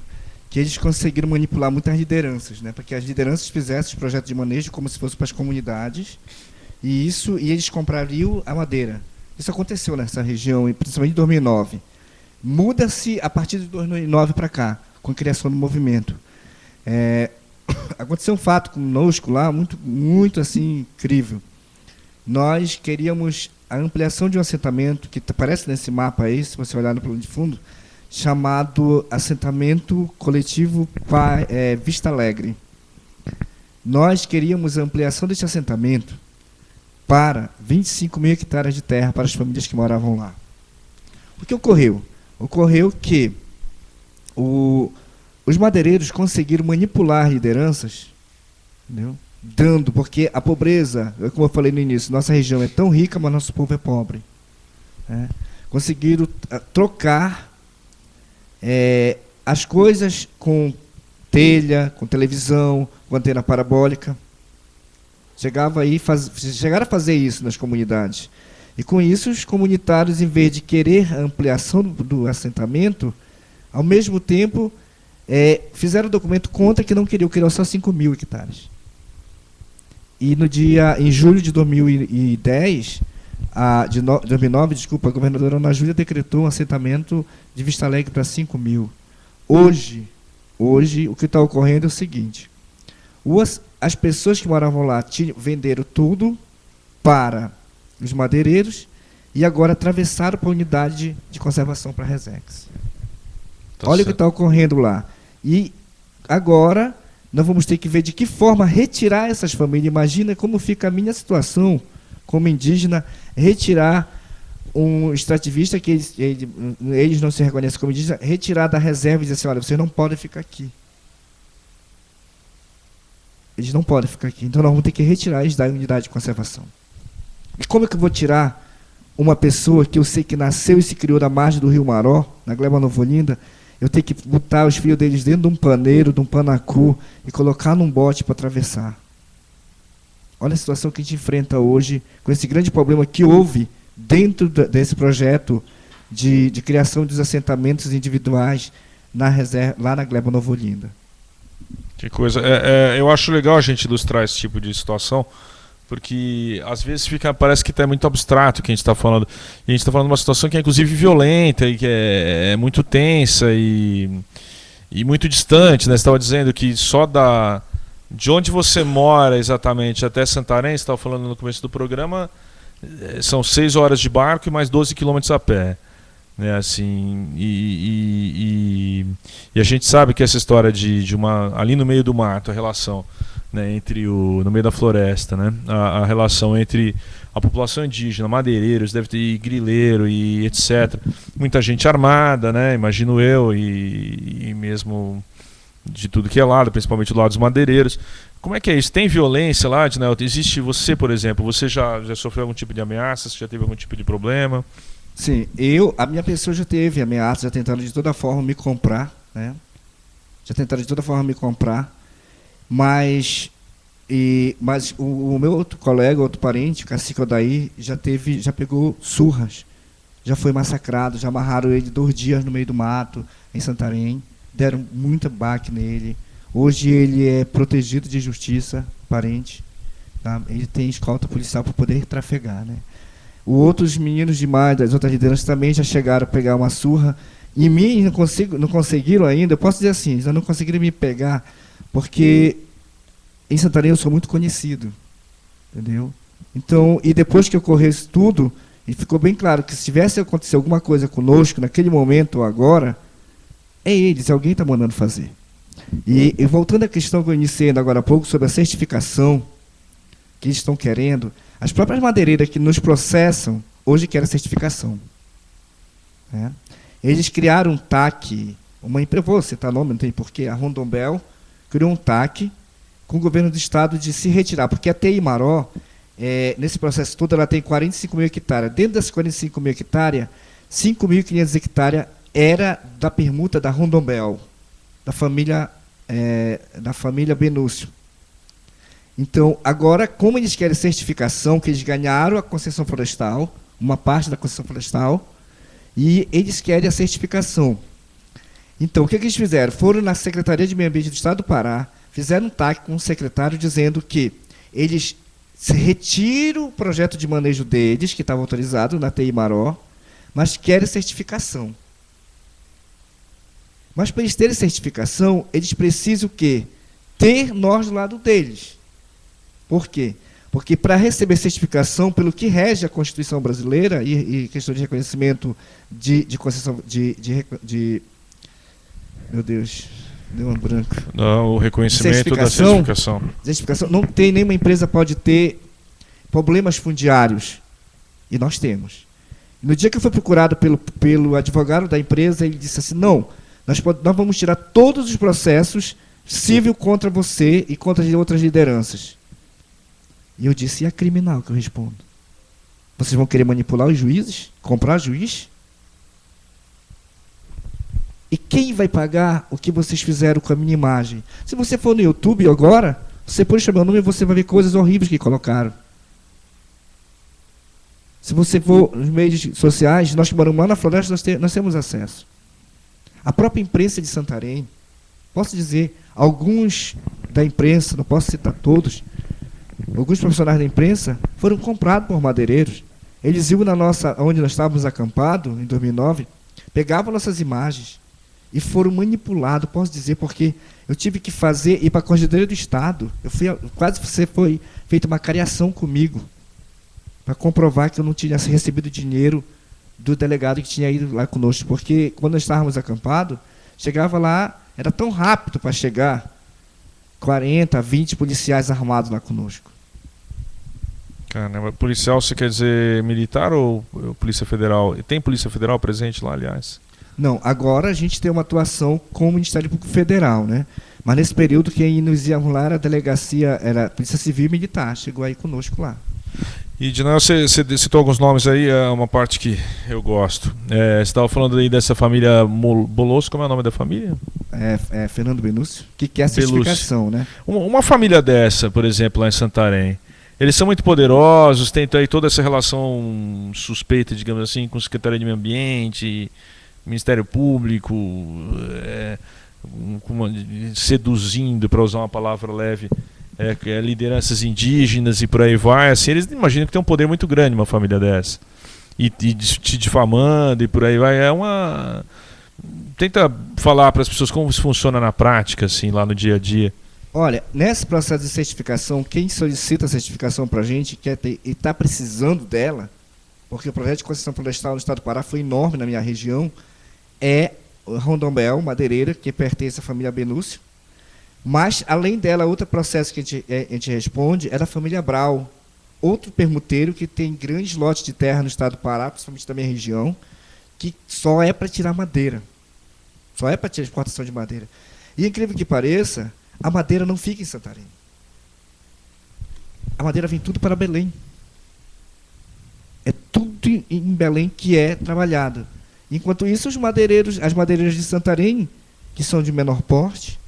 que eles conseguiram manipular muitas lideranças, né, para que as lideranças fizessem os projetos de manejo como se fosse para as comunidades, e eles comprariam a madeira. Isso aconteceu nessa região, principalmente em 2009. Muda-se a partir de 2009 para cá, com a criação do movimento. Aconteceu um fato conosco lá, muito, muito assim, incrível. Nós queríamos a ampliação de um assentamento, que aparece nesse mapa aí, se você olhar no plano de fundo, chamado Assentamento Coletivo Vista Alegre. Nós queríamos a ampliação desse assentamento para 25 mil hectares de terra para as famílias que moravam lá. O que ocorreu? Ocorreu que os madeireiros conseguiram manipular lideranças, entendeu? Porque a pobreza, como eu falei no início, nossa região é tão rica, mas nosso povo é pobre. Conseguiram trocar as coisas com telha, com televisão, com antena parabólica. Chegaram a fazer isso nas comunidades. E com isso, os comunitários, em vez de querer a ampliação do assentamento, ao mesmo tempo, fizeram o documento contra que não queriam só 5 mil hectares. E em julho de 2009, a governadora Ana Júlia decretou um assentamento de Vista Alegre para 5 mil. Hoje, o que está ocorrendo é o seguinte: as pessoas que moravam lá venderam tudo para os madeireiros e agora atravessaram para a unidade de conservação para a Resex. Olha o que está ocorrendo lá. E agora nós vamos ter que ver de que forma retirar essas famílias. Imagina como fica a minha situação como indígena, retirar um extrativista que eles não se reconhecem como indígena, retirar da reserva e dizer assim: olha, vocês não podem ficar aqui. Eles não podem ficar aqui. Então nós vamos ter que retirar eles da unidade de conservação. E como é que eu vou tirar uma pessoa que eu sei que nasceu e se criou na margem do Rio Maró, na Gleba Nova Olinda? Eu tenho que botar os filhos deles dentro de um paneiro, de um panacu, e colocar num bote para atravessar. Olha a situação que a gente enfrenta hoje, com esse grande problema que houve dentro desse projeto de criação dos assentamentos individuais lá na Gleba Nova Olinda.
Que coisa. Eu acho legal a gente ilustrar esse tipo de situação, porque às vezes parece que está muito abstrato o que a gente está falando. E a gente está falando de uma situação que é inclusive violenta e que é muito tensa e muito distante, né? Você estava dizendo que só de onde você mora exatamente até Santarém, você estava falando no começo do programa, são 6 horas de barco e mais 12 quilômetros a pé. Né, assim, e a gente sabe que essa história de ali no meio do mato, a relação né, no meio da floresta, né? A relação entre a população indígena, madeireiros, deve ter grileiro e etc. Muita gente armada, né? Imagino eu, e mesmo de tudo que é lado, principalmente do lado dos madeireiros. Como é que é isso? Tem violência lá, Ednelton? Existe você, por exemplo, você já sofreu algum tipo de ameaça? Você já teve algum tipo de problema?
Sim, a minha pessoa já teve ameaça, já tentaram de toda forma me comprar, né? Já tentaram de toda forma me comprar, mas o meu outro colega, outro parente, o cacique Odaí, já pegou surras, já foi massacrado, já amarraram ele 2 dias no meio do mato, em Santarém, deram muita baque nele. Hoje ele é protegido de justiça, parente, tá? Ele tem escolta policial para poder trafegar, né? Outros meninos demais das outras lideranças também já chegaram a pegar uma surra. Em mim não conseguiram ainda, eu posso dizer assim, já não conseguiram me pegar, porque em Santarém eu sou muito conhecido, entendeu? Então, e depois que ocorreu isso tudo, e ficou bem claro que se tivesse acontecido alguma coisa conosco naquele momento ou agora, é eles, alguém está mandando fazer. E voltando à questão que eu iniciei agora há pouco sobre a certificação que eles estão querendo, as próprias madeireiras que nos processam hoje querem certificação, né? Eles criaram um TAC, uma empresa, vou citar nome, não tem porquê, a Rondombel criou um TAC com o governo do estado de se retirar, porque a TI Maró, nesse processo todo, ela tem 45 mil hectares. Dentro das 45 mil hectares, 5.500 hectares era da permuta da Rondombel, da família Benúcio. Então, agora, como eles querem certificação, que eles ganharam a concessão florestal, uma parte da concessão florestal, e eles querem a certificação. Então, o que eles fizeram? Foram na Secretaria de Meio Ambiente do Estado do Pará, fizeram um TAC com o secretário dizendo que eles retiram o projeto de manejo deles, que estava autorizado na TI Maró, mas querem certificação. Mas para eles terem certificação, eles precisam o quê? Ter nós do lado deles. Por quê? Porque para receber certificação, pelo que rege a Constituição brasileira e questão de reconhecimento de concessão meu Deus, deu um branco.
Não, o reconhecimento da certificação.
Não tem, nenhuma empresa pode ter problemas fundiários. E nós temos. No dia que eu fui procurado pelo advogado da empresa, ele disse assim, não, nós vamos tirar todos os processos civil contra você e contra outras lideranças. E eu disse, e a criminal que eu respondo? Vocês vão querer manipular os juízes? Comprar juiz? E quem vai pagar o que vocês fizeram com a minha imagem? Se você for no YouTube agora, você pode chamar o nome e você vai ver coisas horríveis que colocaram. Se você for nos meios sociais, nós que moramos lá na floresta, nós temos acesso. A própria imprensa de Santarém, posso dizer, alguns da imprensa, não posso citar todos, alguns profissionais da imprensa foram comprados por madeireiros. Eles iam onde nós estávamos acampados, em 2009, pegavam nossas imagens e foram manipulados, posso dizer, porque eu tive que ir para a Corregedoria do Estado. Foi feita uma cariação comigo, para comprovar que eu não tinha recebido dinheiro do delegado que tinha ido lá conosco. Porque quando nós estávamos acampados, chegava lá, era tão rápido para chegar, 40, 20 policiais armados lá conosco.
Caramba, policial você quer dizer militar ou Polícia Federal? Tem Polícia Federal presente lá, aliás?
Não, agora a gente tem uma atuação com o Ministério Público Federal, né? Mas nesse período quem nos ia lá era a delegacia, era a Polícia Civil e Militar, chegou aí conosco lá.
E, Ednelton, você citou alguns nomes aí, é uma parte que eu gosto. Você estava falando aí dessa família Bolosso, como é o nome da família?
Fernando Benúcio, que quer a certificação, né?
Uma família dessa, por exemplo, lá em Santarém, eles são muito poderosos, tem aí toda essa relação suspeita, digamos assim, com o Secretaria de Meio Ambiente, Ministério Público, seduzindo, para usar uma palavra leve, lideranças indígenas e por aí vai. Assim, eles imaginam que tem um poder muito grande uma família dessa. E te difamando e por aí vai. Tenta falar para as pessoas como isso funciona na prática, assim, lá no dia a dia.
Olha, nesse processo de certificação, quem solicita a certificação para a gente e está precisando dela, porque o projeto de concessão florestal no estado do Pará foi enorme na minha região, é o Rondombel, madeireira, que pertence à família Benúcio, Mas, além dela, outro processo que a gente responde é da família Brau, outro permuteiro que tem grandes lotes de terra no estado do Pará, principalmente da minha região, que só é para tirar madeira. Só é para tirar exportação de madeira. E, incrível que pareça, a madeira não fica em Santarém. A madeira vem tudo para Belém. É tudo em Belém que é trabalhado. Enquanto isso, as madeireiras de Santarém, que são de menor porte,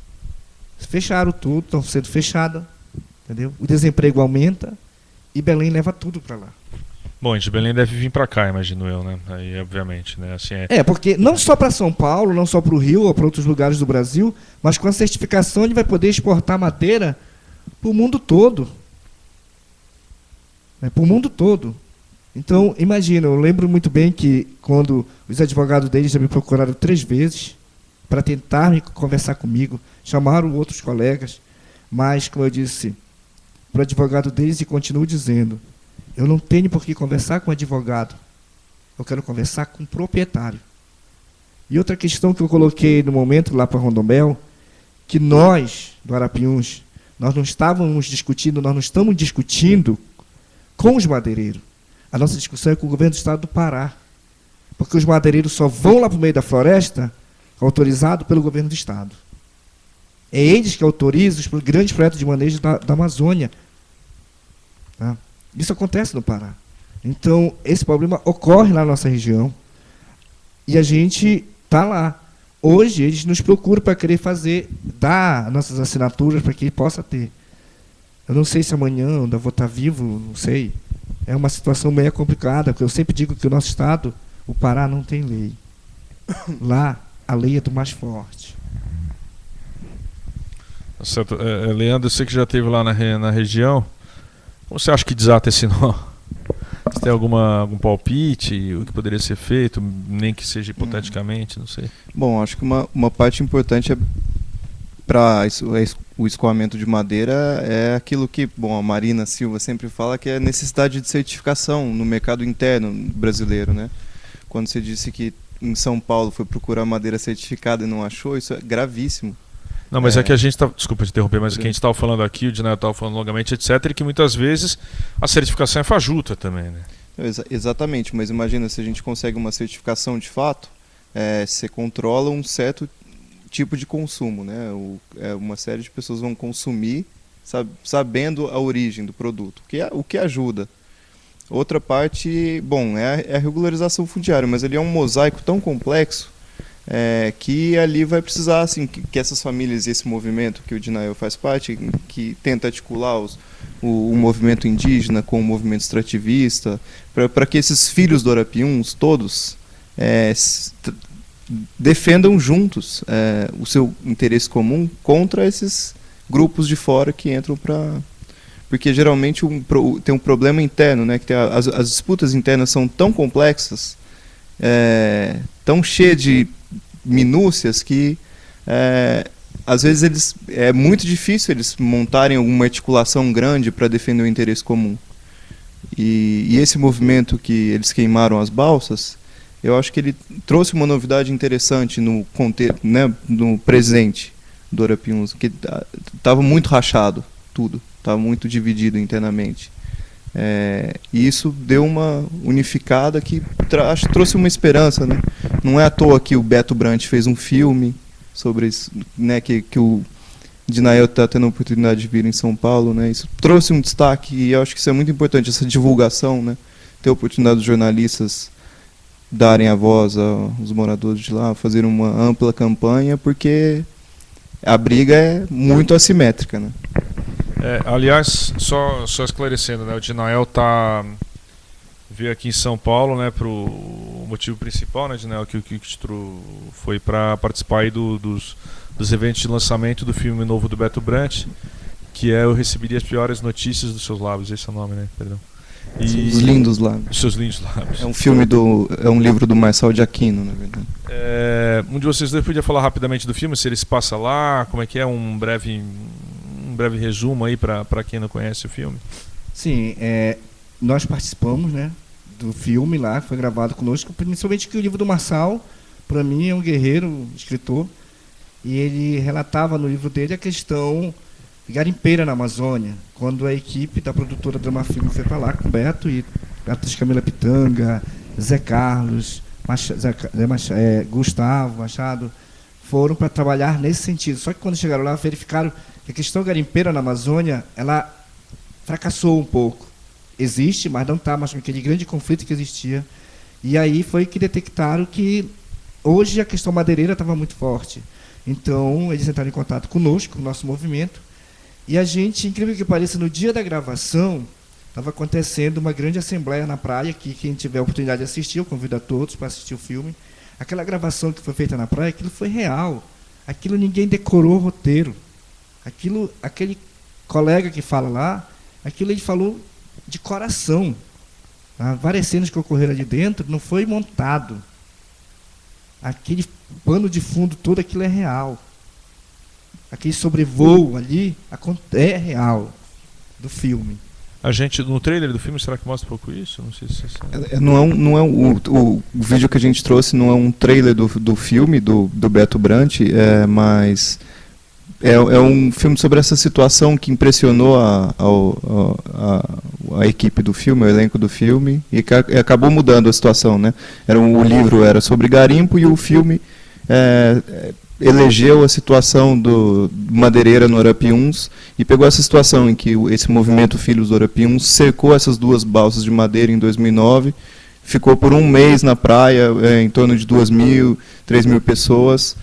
fecharam tudo, estão sendo fechadas. Entendeu? O desemprego aumenta e Belém leva tudo para lá.
Bom, de Belém deve vir para cá, imagino eu, né? Aí, obviamente, né? Assim,
porque não só para São Paulo, não só para o Rio ou para outros lugares do Brasil, mas com a certificação ele vai poder exportar madeira para o mundo todo. Para o mundo todo. Então, imagina, eu lembro muito bem que quando os advogados deles já me procuraram 3 vezes para tentar me conversar comigo, chamaram outros colegas, mas, como eu disse, para o advogado deles, e continuo dizendo, eu não tenho por que conversar com o advogado, eu quero conversar com o proprietário. E outra questão que eu coloquei no momento lá para Rondonbel, que nós, do Arapiuns, nós não estamos discutindo com os madeireiros. A nossa discussão é com o governo do estado do Pará. Porque os madeireiros só vão lá para o meio da floresta autorizado pelo governo do estado. É eles que autorizam os grandes projetos de manejo da Amazônia. Tá? Isso acontece no Pará. Então, esse problema ocorre lá na nossa região. E a gente está lá. Hoje, eles nos procuram para querer dar nossas assinaturas para que ele possa ter. Eu não sei se amanhã eu ainda vou estar vivo, não sei. É uma situação meio complicada, porque eu sempre digo que o nosso estado, o Pará, não tem lei. Lá, a lei é do mais forte.
Certo. Leandro, você que já esteve lá na região, como você acha que desata esse nó? Você tem algum palpite, o que poderia ser feito, nem que seja hipoteticamente, não sei.
Bom, acho que uma parte importante para o escoamento de madeira é aquilo que, a Marina Silva sempre fala, que é a necessidade de certificação no mercado interno brasileiro, né? Quando você disse que em São Paulo foi procurar madeira certificada e não achou, isso é gravíssimo.
Não, mas é que a gente está... Desculpa te interromper, mas é que a gente estava falando aqui, o Dinael estava falando longamente, etc., e que muitas vezes a certificação é fajuta também, né?
Exatamente, mas imagina, se a gente consegue uma certificação de fato, você controla um certo tipo de consumo, né? Uma série de pessoas vão consumir sabendo a origem do produto, o que ajuda. Outra parte, é a regularização fundiária, mas ali é um mosaico tão complexo que ali vai precisar, assim, que essas famílias e esse movimento que o Dinael faz parte, que tenta articular o movimento indígena com o movimento extrativista, para que esses filhos do Arapiuns, todos, defendam juntos o seu interesse comum contra esses grupos de fora que entram para... Porque geralmente tem um problema interno, né? Que as disputas internas são tão complexas, tão cheias de minúcias, que às vezes é muito difícil eles montarem alguma articulação grande para defender o interesse comum. E esse movimento que eles queimaram as balsas, eu acho que ele trouxe uma novidade interessante no contexto, né, no presente do Arapiuns, que estava muito rachado tudo, estava muito dividido internamente. E isso deu uma unificada que trouxe uma esperança, né? Não é à toa que o Beto Brant fez um filme sobre isso, né, que o Dinael está tendo a oportunidade de vir em São Paulo, né? Isso trouxe um destaque e eu acho que isso é muito importante, essa divulgação, né? Ter a oportunidade dos jornalistas darem a voz aos moradores de lá, fazer uma ampla campanha, porque a briga é muito assimétrica, né?
Aliás, só esclarecendo, né, o Dinael veio aqui em São Paulo, né, pro motivo principal, né, Dinael, que foi para participar aí dos eventos de lançamento do filme novo do Beto Brant, que Eu Receberia as Piores Notícias dos Seus Lábios, esse é o nome, né, perdão.
Os Lindos Lábios.
Seus Lindos Lábios.
É um filme é um livro do Marçal de Aquino, na verdade.
Um de vocês dois podia falar rapidamente do filme, se ele se passa lá, como é que é, um breve resumo aí para quem não conhece o filme.
Sim, nós participamos, né, do filme lá, que foi gravado conosco, principalmente que o livro do Marçal, para mim, é um guerreiro, escritor, e ele relatava no livro dele a questão garimpeira na Amazônia, quando a equipe da produtora Drama Filme foi para lá com Beto e atriz Camila Pitanga, Zé Carlos, Gustavo Machado, foram para trabalhar nesse sentido. Só que quando chegaram lá, verificaram que a questão garimpeira na Amazônia, ela fracassou um pouco. Existe, mas não está mais com aquele grande conflito que existia. E aí foi que detectaram que hoje a questão madeireira estava muito forte. Então, eles entraram em contato conosco, com o nosso movimento, e a gente, incrível que pareça, no dia da gravação, estava acontecendo uma grande assembleia na praia, que quem tiver a oportunidade de assistir, eu convido a todos para assistir o filme. Aquela gravação que foi feita na praia, aquilo foi real. Aquilo ninguém decorou o roteiro. Aquele colega que fala lá, aquilo ele falou de coração. Várias cenas que ocorreram ali dentro não foi montado. Aquele pano de fundo todo, aquilo é real. Aquele sobrevoo ali é real do filme.
A gente, no trailer do filme, será que mostra um pouco isso? Não sei se você sabe.
Não é o vídeo que a gente trouxe não é um trailer do filme, do Beto Brant, mas é um filme sobre essa situação que impressionou a equipe do filme, o elenco do filme, e que acabou mudando a situação, né? O livro era sobre garimpo e o filme elegeu a situação do madeireira no Arapiuns e pegou essa situação em que esse movimento Filhos do Arapiuns cercou essas duas balsas de madeira em 2009, ficou por um mês na praia, em torno de 2.000, 3.000 pessoas,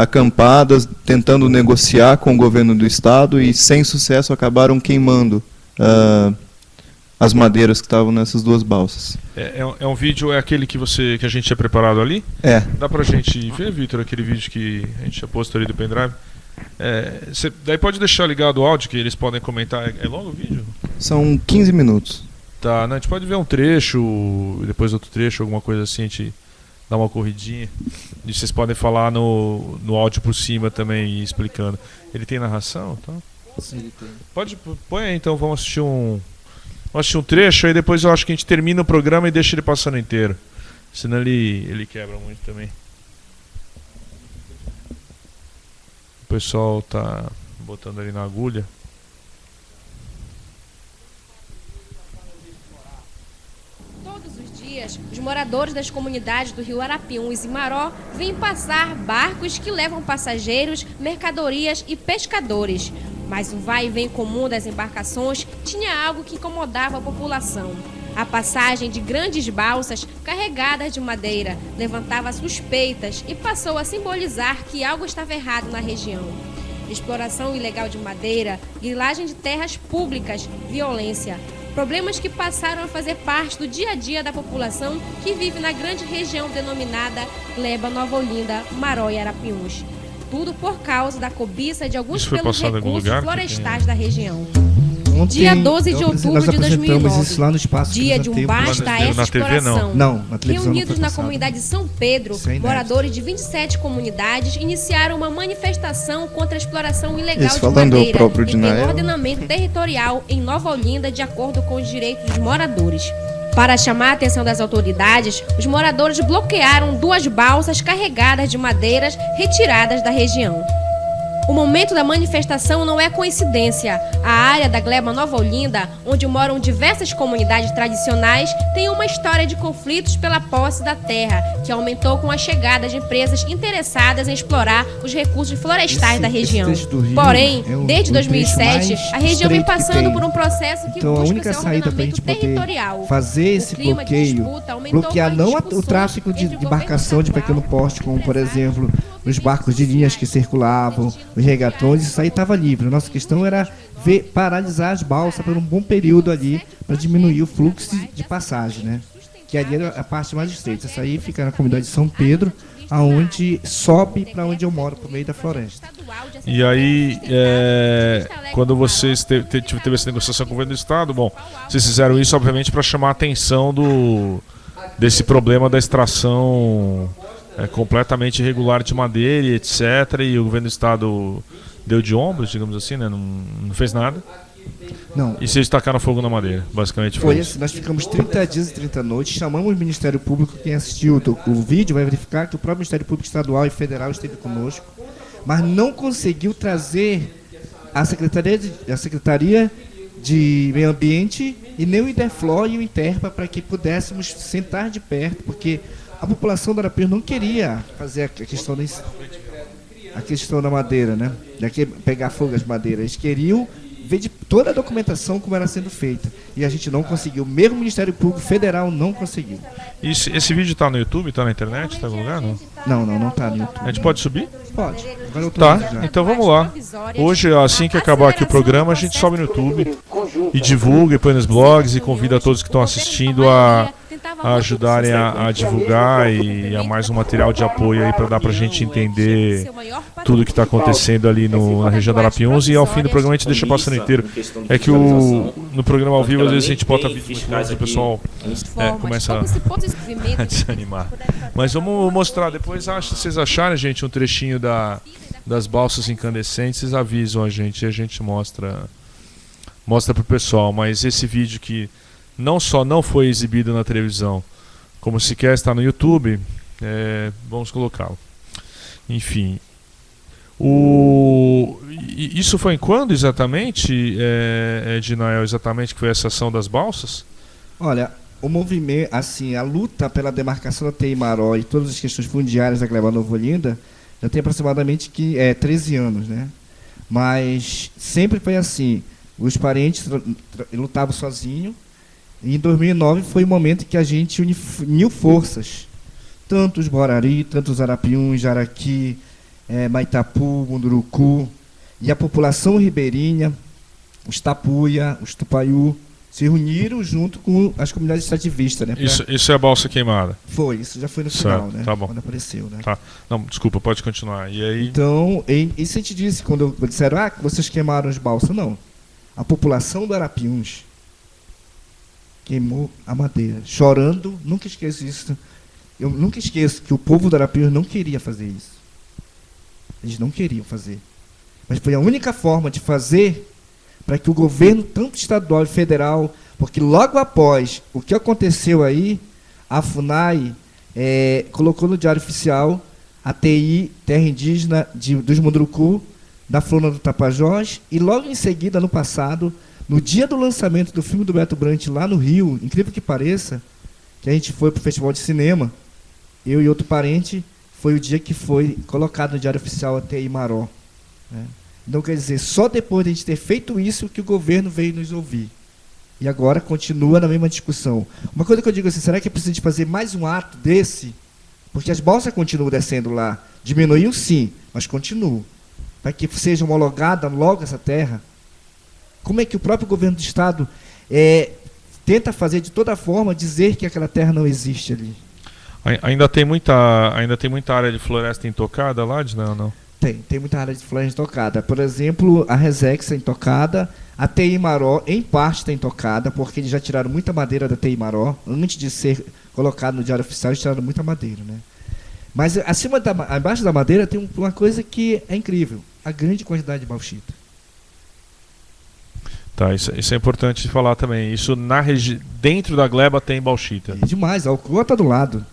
acampadas, tentando negociar com o governo do estado e, sem sucesso, acabaram queimando as madeiras que estavam nessas duas balsas.
É um vídeo, é aquele que a gente tinha preparado ali?
É.
Dá pra gente ver, Vitor, aquele vídeo que a gente tinha posto ali do pendrive? Daí pode deixar ligado o áudio, que eles podem comentar. É longo o vídeo?
São 15 minutos.
Tá, a gente pode ver um trecho, depois outro trecho, alguma coisa assim, a gente dá uma corridinha. E vocês podem falar no áudio por cima também, explicando. Ele tem narração? Tá?
Sim, ele tem.
Põe aí então, vamos assistir um trecho, aí depois eu acho que a gente termina o programa e deixa ele passando inteiro. Senão ele quebra muito também. O pessoal tá botando ali na agulha.
Todos os dias, os moradores das comunidades do Rio Arapiuns e Maró vêm passar barcos que levam passageiros, mercadorias e pescadores. Mas o vai e vem comum das embarcações tinha algo que incomodava a população. A passagem de grandes balsas carregadas de madeira levantava suspeitas e passou a simbolizar que algo estava errado na região. Exploração ilegal de madeira, grilagem de terras públicas, violência. Problemas que passaram a fazer parte do dia a dia da população que vive na grande região denominada Gleba Nova Olinda, Maró e Arapiuns. Tudo por causa da cobiça de alguns pelos recursos florestais da região. Dia 12 de outubro de 2009, dia de um basta a essa exploração. Reunidos na comunidade de São Pedro, moradores de 27 comunidades iniciaram uma manifestação contra a exploração ilegal de madeira e tem ordenamento territorial em Nova Olinda de acordo com os direitos dos moradores. Para chamar a atenção das autoridades, os moradores bloquearam 2 balsas carregadas de madeiras retiradas da região. O momento da manifestação não é coincidência. A área da Gleba Nova Olinda, onde moram diversas comunidades tradicionais, tem uma história de conflitos pela posse da terra, que aumentou com a chegada de empresas interessadas em explorar os recursos florestais da região. Porém, desde 2007, a região vem passando por um processo que busca seu ordenamento territorial.
Fazer esse bloqueio, bloquear não o tráfico de embarcação de pequeno porte, como por exemplo os barcos de linhas que circulavam, os regatões, isso aí estava livre. A nossa questão era paralisar as balsas por um bom período ali para diminuir o fluxo de passagem, né? Que ali era a parte mais estreita. Essa aí fica na comunidade de São Pedro, aonde sobe para onde eu moro, por meio da floresta.
E aí, quando vocês teve essa negociação com o governo do estado, bom, vocês fizeram isso obviamente para chamar a atenção desse problema da extração completamente irregular de madeira e etc. E o governo do estado deu de ombros, digamos assim, né? Não fez nada.
Não.
E vocês tacaram fogo na madeira, basicamente
foi isso. Nós ficamos 30 dias e 30 noites, chamamos o Ministério Público, quem assistiu o vídeo vai verificar que o próprio Ministério Público Estadual e Federal esteve conosco. mas não conseguiu trazer a Secretaria de Meio Ambiente e nem o Interflor e o Interpa para que pudéssemos sentar de perto, porque a população do Arapiuns não queria fazer a questão da madeira, né? Pegar fogo as madeiras. Eles queriam ver de toda a documentação como era sendo feita. E a gente não conseguiu. Mesmo o Ministério Público Federal não conseguiu.
Esse vídeo está no YouTube, está na internet, está em algum lugar?
Não está no YouTube.
A gente pode subir?
Pode. Agora eu tô
Tá,
já.
então vamos lá. Hoje, assim que acabar aqui o programa, a gente sobe no YouTube e divulga, e põe nos blogs e convida todos que estão assistindo a ajudarem a divulgar e a mais um material de apoio aí para dar pra gente entender tudo que está acontecendo ali na região da Arapiuns, e ao fim do programa a gente deixa passando inteiro. É que no programa ao vivo às vezes a gente bota vídeo muito longo e o pessoal começa a desanimar. Mas vamos mostrar depois, se vocês acharem, gente, um trechinho das balsas incandescentes, vocês avisam a gente e a gente mostra pro pessoal. Mas esse vídeo que não só não foi exibido na televisão, como sequer está no YouTube, vamos colocá-lo. Enfim. Isso foi em quando exatamente, Ednael, exatamente, que foi essa ação das balsas?
Olha, o movimento, assim, a luta pela demarcação da Teimaró e todas as questões fundiárias da Gleba Nova Olinda já tem aproximadamente 13 anos, né? Mas sempre foi assim, os parentes lutavam sozinhos. E em 2009 foi o momento que a gente uniu forças. Tanto os Borari, tanto os Arapiuns, Jaraqui, Maitapu, Munduruku, e a população ribeirinha, os Tapuia, os Tupaiú, se reuniram junto com as comunidades extrativistas, né?
Isso é a balsa queimada?
Foi, isso já foi no final, né?
Tá bom.
Quando apareceu, né?
Tá. Não, desculpa, pode continuar. E aí?
Então, isso a gente disse, quando disseram, vocês queimaram as balsas. Não. A população do Arapiuns queimou a madeira, chorando. Nunca esqueço isso. Eu nunca esqueço que o povo do Arapiuns não queria fazer isso. Eles não queriam fazer. Mas foi a única forma de fazer para que o governo, tanto estadual e federal, porque logo após o que aconteceu aí, a FUNAI colocou no Diário Oficial a TI, Terra Indígena dos Munduruku, da Flora do Tapajós, e logo em seguida, no passado, no dia do lançamento do filme do Beto Brant lá no Rio, incrível que pareça, que a gente foi para o Festival de Cinema, eu e outro parente, foi o dia que foi colocado no Diário Oficial a TI Maró. Né? Então, quer dizer, só depois de a gente ter feito isso que o governo veio nos ouvir. E agora continua na mesma discussão. Uma coisa que eu digo assim, será que é preciso de fazer mais um ato desse? Porque as balsas continuam descendo lá. Diminuiu sim, mas continuam. Para que seja homologada logo essa terra. Como é que o próprio governo do Estado tenta fazer de toda forma dizer que aquela terra não existe ali?
Ainda tem muita área de floresta intocada lá, não?
Tem muita área de floresta intocada. Por exemplo, a Resex é intocada, a TI Maró, em parte, está intocada, porque eles já tiraram muita madeira da TI Maró. Antes de ser colocado no Diário Oficial, eles tiraram muita madeira, né? Mas abaixo da madeira tem uma coisa que é incrível, a grande quantidade de bauxita.
Tá, isso é importante falar também. Isso dentro da gleba tem bauxita.
É demais, a Alcoa está do lado.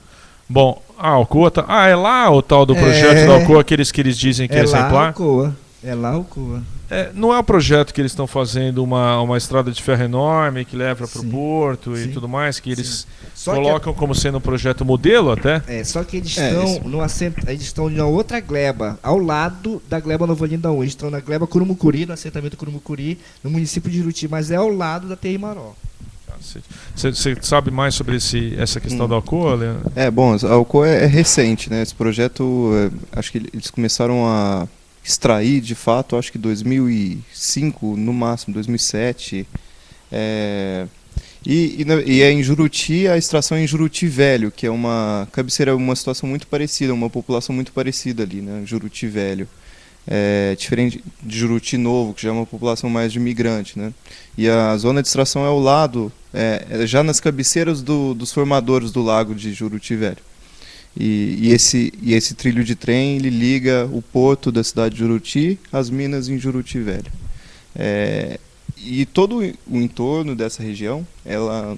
Bom, a Alcoa tá... é lá o tal do projeto da Alcoa, aqueles que eles dizem que é exemplar?
É lá a Alcoa.
Não é o projeto que eles estão fazendo uma estrada de ferro enorme que leva para o porto e tudo mais, que eles colocam como sendo um projeto modelo até?
Só que eles estão em outra gleba, ao lado da gleba Nova Olinda 1. Eles estão na gleba Curumucuri, no assentamento Curumucuri, no município de Juruti, mas é ao lado da TI Maró.
Você sabe mais sobre essa questão da Alcoa, Leandro?
Bom, a Alcoa é recente, né? Esse projeto, acho que eles começaram a extrair, de fato, acho que 2005, no máximo, 2007. E é em Juruti, a extração é em Juruti Velho, que é uma cabeceira, uma situação muito parecida, uma população muito parecida ali, né? Juruti Velho. Diferente de Juruti Novo, que já é uma população mais de imigrante, né? E a zona de extração é ao lado, já nas cabeceiras dos formadores do lago de Juruti Velho. E esse trilho de trem ele liga o porto da cidade de Juruti às minas em Juruti Velho. E todo o entorno dessa região ela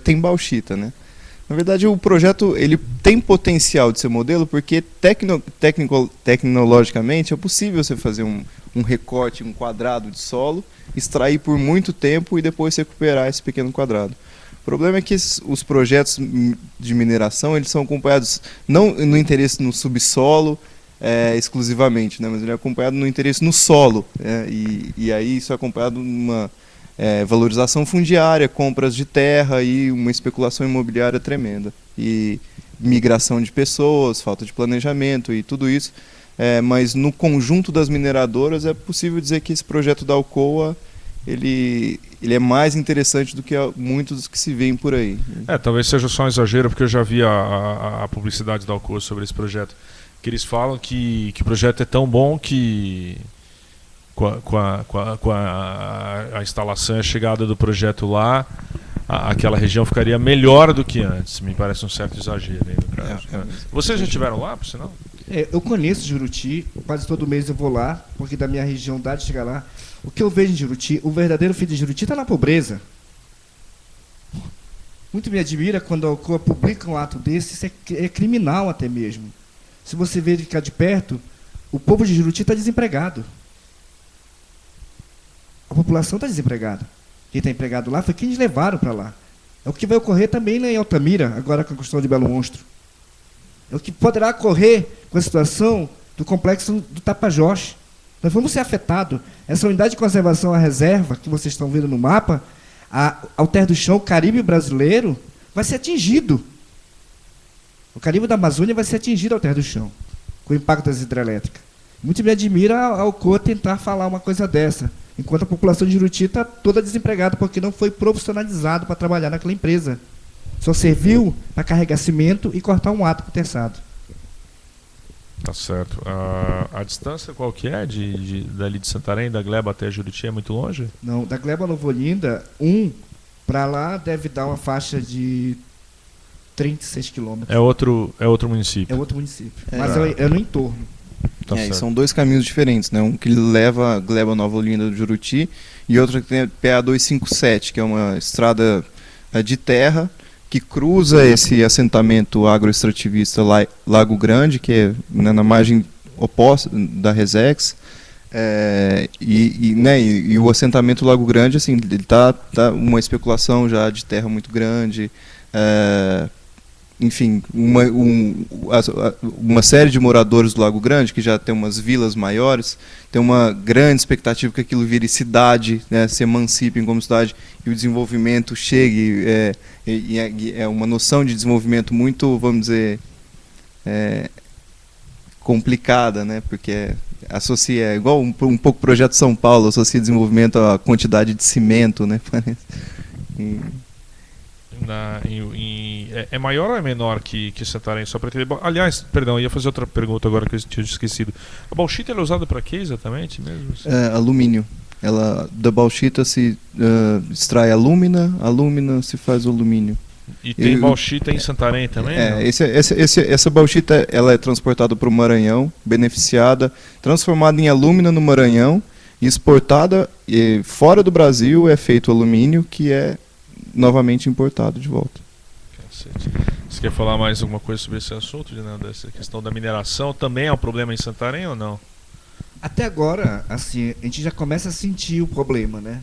tem bauxita, né? Na verdade, o projeto ele tem potencial de ser modelo porque tecnologicamente é possível você fazer um recorte, um quadrado de solo, extrair por muito tempo e depois recuperar esse pequeno quadrado. O problema é que os projetos de mineração eles são acompanhados não no interesse no subsolo exclusivamente, né, mas ele é acompanhado no interesse no solo. E aí isso é acompanhado numa valorização fundiária, compras de terra e uma especulação imobiliária tremenda. E migração de pessoas, falta de planejamento e tudo isso. Mas no conjunto das mineradoras é possível dizer que esse projeto da Alcoa ele é mais interessante do que muitos que se veem por aí.
Talvez seja só um exagero, porque eu já vi a publicidade da Alcoa sobre esse projeto, que eles falam que o projeto é tão bom que com a instalação e a chegada do projeto lá, aquela região ficaria melhor do que antes. Me parece um certo exagero aí no caso. Vocês já estiveram lá, por sinal?
Eu conheço Juruti, quase todo mês eu vou lá, porque da minha região dá de chegar lá. O que eu vejo em Juruti, o verdadeiro filho de Juruti está na pobreza. Muito me admira quando a Alcoa publica um ato desse, isso é criminal até mesmo. Se você verificar de perto, o povo de Juruti está desempregado. A população está desempregada. Quem está empregado lá foi quem eles levaram para lá. É o que vai ocorrer também em Altamira, agora com a construção de Belo Monstro. É o que poderá ocorrer com a situação do complexo do Tapajós. Nós vamos ser afetados. Essa unidade de conservação, a reserva, que vocês estão vendo no mapa, ao terra do chão, o Caribe brasileiro, vai ser atingido. O Caribe da Amazônia vai ser atingido ao terra do chão, com o impacto das hidrelétricas. Muito me admira a Alcoa tentar falar uma coisa dessa, enquanto a população de Juruti está toda desempregada, porque não foi profissionalizado para trabalhar naquela empresa. Só serviu para carregar cimento e cortar um ato com o terçado.
Tá certo. A distância qual que é dali de Santarém, da Gleba até Juruti, é muito longe?
Não, da Gleba a Nova Olinda, para lá deve dar uma faixa de 36 quilômetros.
É outro município.
É outro município, mas é no entorno.
Tá
e são dois caminhos diferentes, né? Um que leva a Gleba Nova Olinda do Juruti e outro que tem a PA 257, que é uma estrada de terra que cruza esse assentamento agroextrativista Lago Grande, que é na margem oposta da Resex, e o assentamento Lago Grande, assim, ele tá uma especulação já de terra muito grande, enfim, uma série de moradores do Lago Grande, que já tem umas vilas maiores, tem uma grande expectativa que aquilo vire cidade, né, se emancipem como cidade e o desenvolvimento chegue, é uma noção de desenvolvimento muito, vamos dizer, complicada, né, porque associa, igual um pouco o projeto São Paulo, associa desenvolvimento à quantidade de cimento, né,
é maior ou é menor que Santarém? Só para entender. Aliás, perdão, eu ia fazer outra pergunta agora que eu tinha esquecido. A bauxita é usada para quê exatamente mesmo?
Alumínio. Da bauxita se extrai alúmina se faz o alumínio.
E tem bauxita em Santarém também?
Essa bauxita ela é transportada para o Maranhão, beneficiada, transformada em alúmina no Maranhão e exportada fora do Brasil é feito alumínio que é novamente importado de volta.
Você quer falar mais alguma coisa sobre esse assunto, dessa questão da mineração? Também é um problema em Santarém ou não?
Até agora, assim, a gente já começa a sentir o problema, né?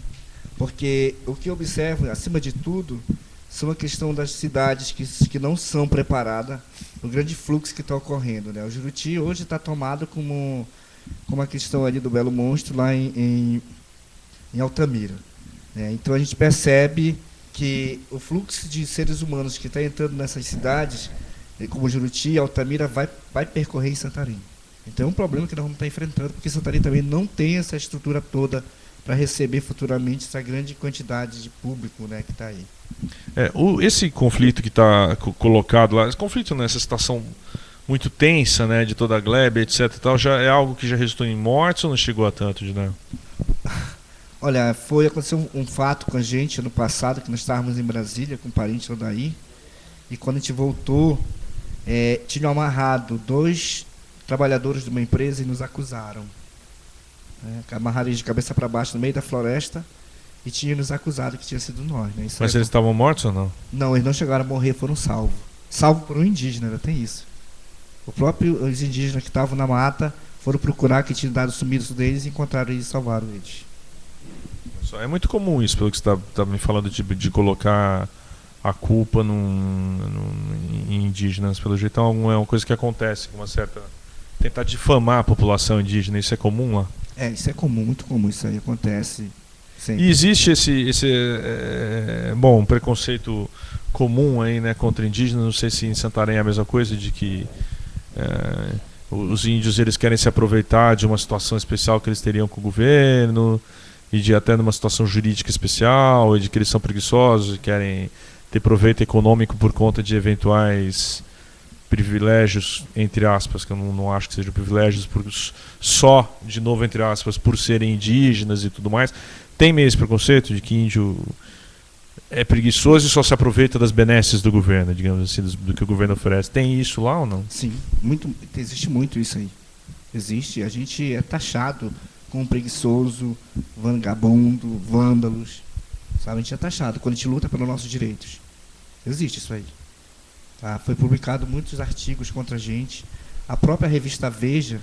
Porque o que eu observo, acima de tudo, são a questão das cidades que não são preparadas para o grande fluxo que está ocorrendo, né? O Juruti hoje está tomado como a questão ali do Belo Monstro lá em Altamira, né? Então a gente percebe que o fluxo de seres humanos que está entrando nessas cidades, como Juruti e Altamira, vai percorrer em Santarém. Então é um problema que nós vamos estar enfrentando, porque Santarém também não tem essa estrutura toda para receber futuramente essa grande quantidade de público, né, que está aí.
Esse conflito que está colocado lá, esse conflito nessa situação muito tensa, né, de toda a Gleba, etc. e tal, já é algo que já resultou em mortes ou não chegou a tanto, Dinão?
Olha, aconteceu um fato com a gente ano passado, que nós estávamos em Brasília com um parente lá daí, e quando a gente voltou, tinham amarrado 2 trabalhadores de uma empresa e nos acusaram. Amarraram eles de cabeça para baixo no meio da floresta e tinham nos acusado que tinha sido nós, né? Isso
Mas
é
eles estavam mortos ou não?
Não, eles não chegaram a morrer, foram salvos. Salvo por um indígena, ainda tem isso. Os indígenas que estavam na mata foram procurar que tinham dado sumiço deles e encontraram eles e salvaram eles.
É muito comum isso, pelo que você está me falando, de colocar a culpa em indígenas. Pelo jeito é uma coisa que acontece com uma certa... Tentar difamar a população indígena, isso é comum lá?
Isso é comum, muito comum, isso aí acontece sempre.
E existe esse preconceito comum aí, né, contra indígenas. Não sei se em Santarém é a mesma coisa, de que os índios eles querem se aproveitar de uma situação especial que eles teriam com o governo, e de até numa situação jurídica especial, e de que eles são preguiçosos e querem ter proveito econômico por conta de eventuais privilégios, entre aspas, que eu não acho que sejam privilégios, só, de novo, entre aspas, por serem indígenas e tudo mais. Tem meio esse preconceito de que índio é preguiçoso e só se aproveita das benesses do governo, digamos assim, do que o governo oferece. Tem isso lá ou não?
Sim, existe muito isso aí. Existe, a gente é taxado como preguiçoso, vagabundo, vândalos, sabe? A gente é taxado quando a gente luta pelos nossos direitos. Existe isso aí. Tá? Foi publicado muitos artigos contra a gente. A própria revista Veja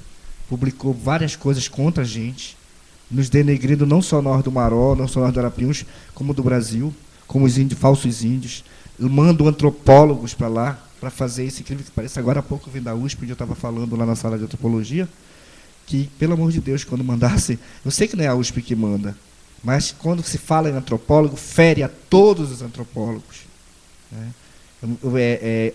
publicou várias coisas contra a gente, nos denegrindo não só nós do Maró, não só nós do Arapiuns, como do Brasil, como os falsos índios. Eu mando antropólogos para lá para fazer esse crime que parece. Agora há pouco eu vim da USP, onde eu estava falando lá na sala de antropologia, que, pelo amor de Deus, quando mandasse... Eu sei que não é a USP que manda, mas quando se fala em antropólogo, fere a todos os antropólogos. Né?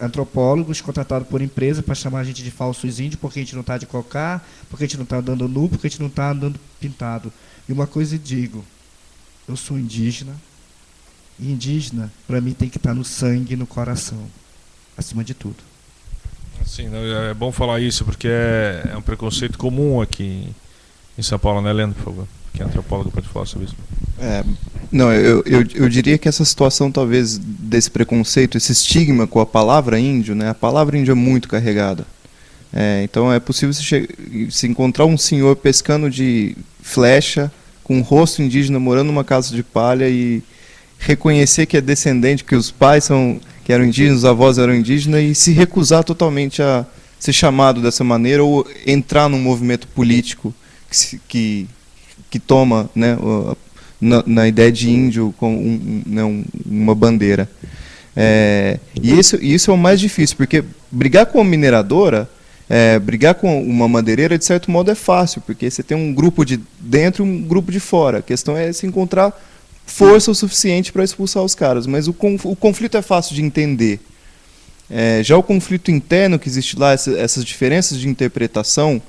Antropólogos contratados por empresa para chamar a gente de falsos índios, porque a gente não está de cocá, porque a gente não está andando nu, porque a gente não está andando pintado. E uma coisa eu digo, eu sou indígena, e indígena, para mim, tem que estar no sangue e no coração, acima de tudo.
Sim, é bom falar isso, porque é um preconceito comum aqui em São Paulo, né, Leandro, por favor? Que antropólogo pode falar sobre isso.
Não, eu diria que essa situação, talvez, desse preconceito, esse estigma com a palavra índio, né? A palavra índio é muito carregada. Então é possível se encontrar um senhor pescando de flecha, com um rosto indígena, morando numa casa de palha, e reconhecer que é descendente, que os pais que eram indígenas, os avós eram indígenas, e se recusar totalmente a ser chamado dessa maneira, ou entrar num movimento político que toma, né, na ideia de índio como uma bandeira. E isso é o mais difícil, porque brigar com a mineradora, brigar com uma madeireira, de certo modo, é fácil, porque você tem um grupo de dentro e um grupo de fora. A questão é se encontrar força o suficiente para expulsar os caras, mas o conflito é fácil de entender. Já o conflito interno que existe lá, essas diferenças de interpretação,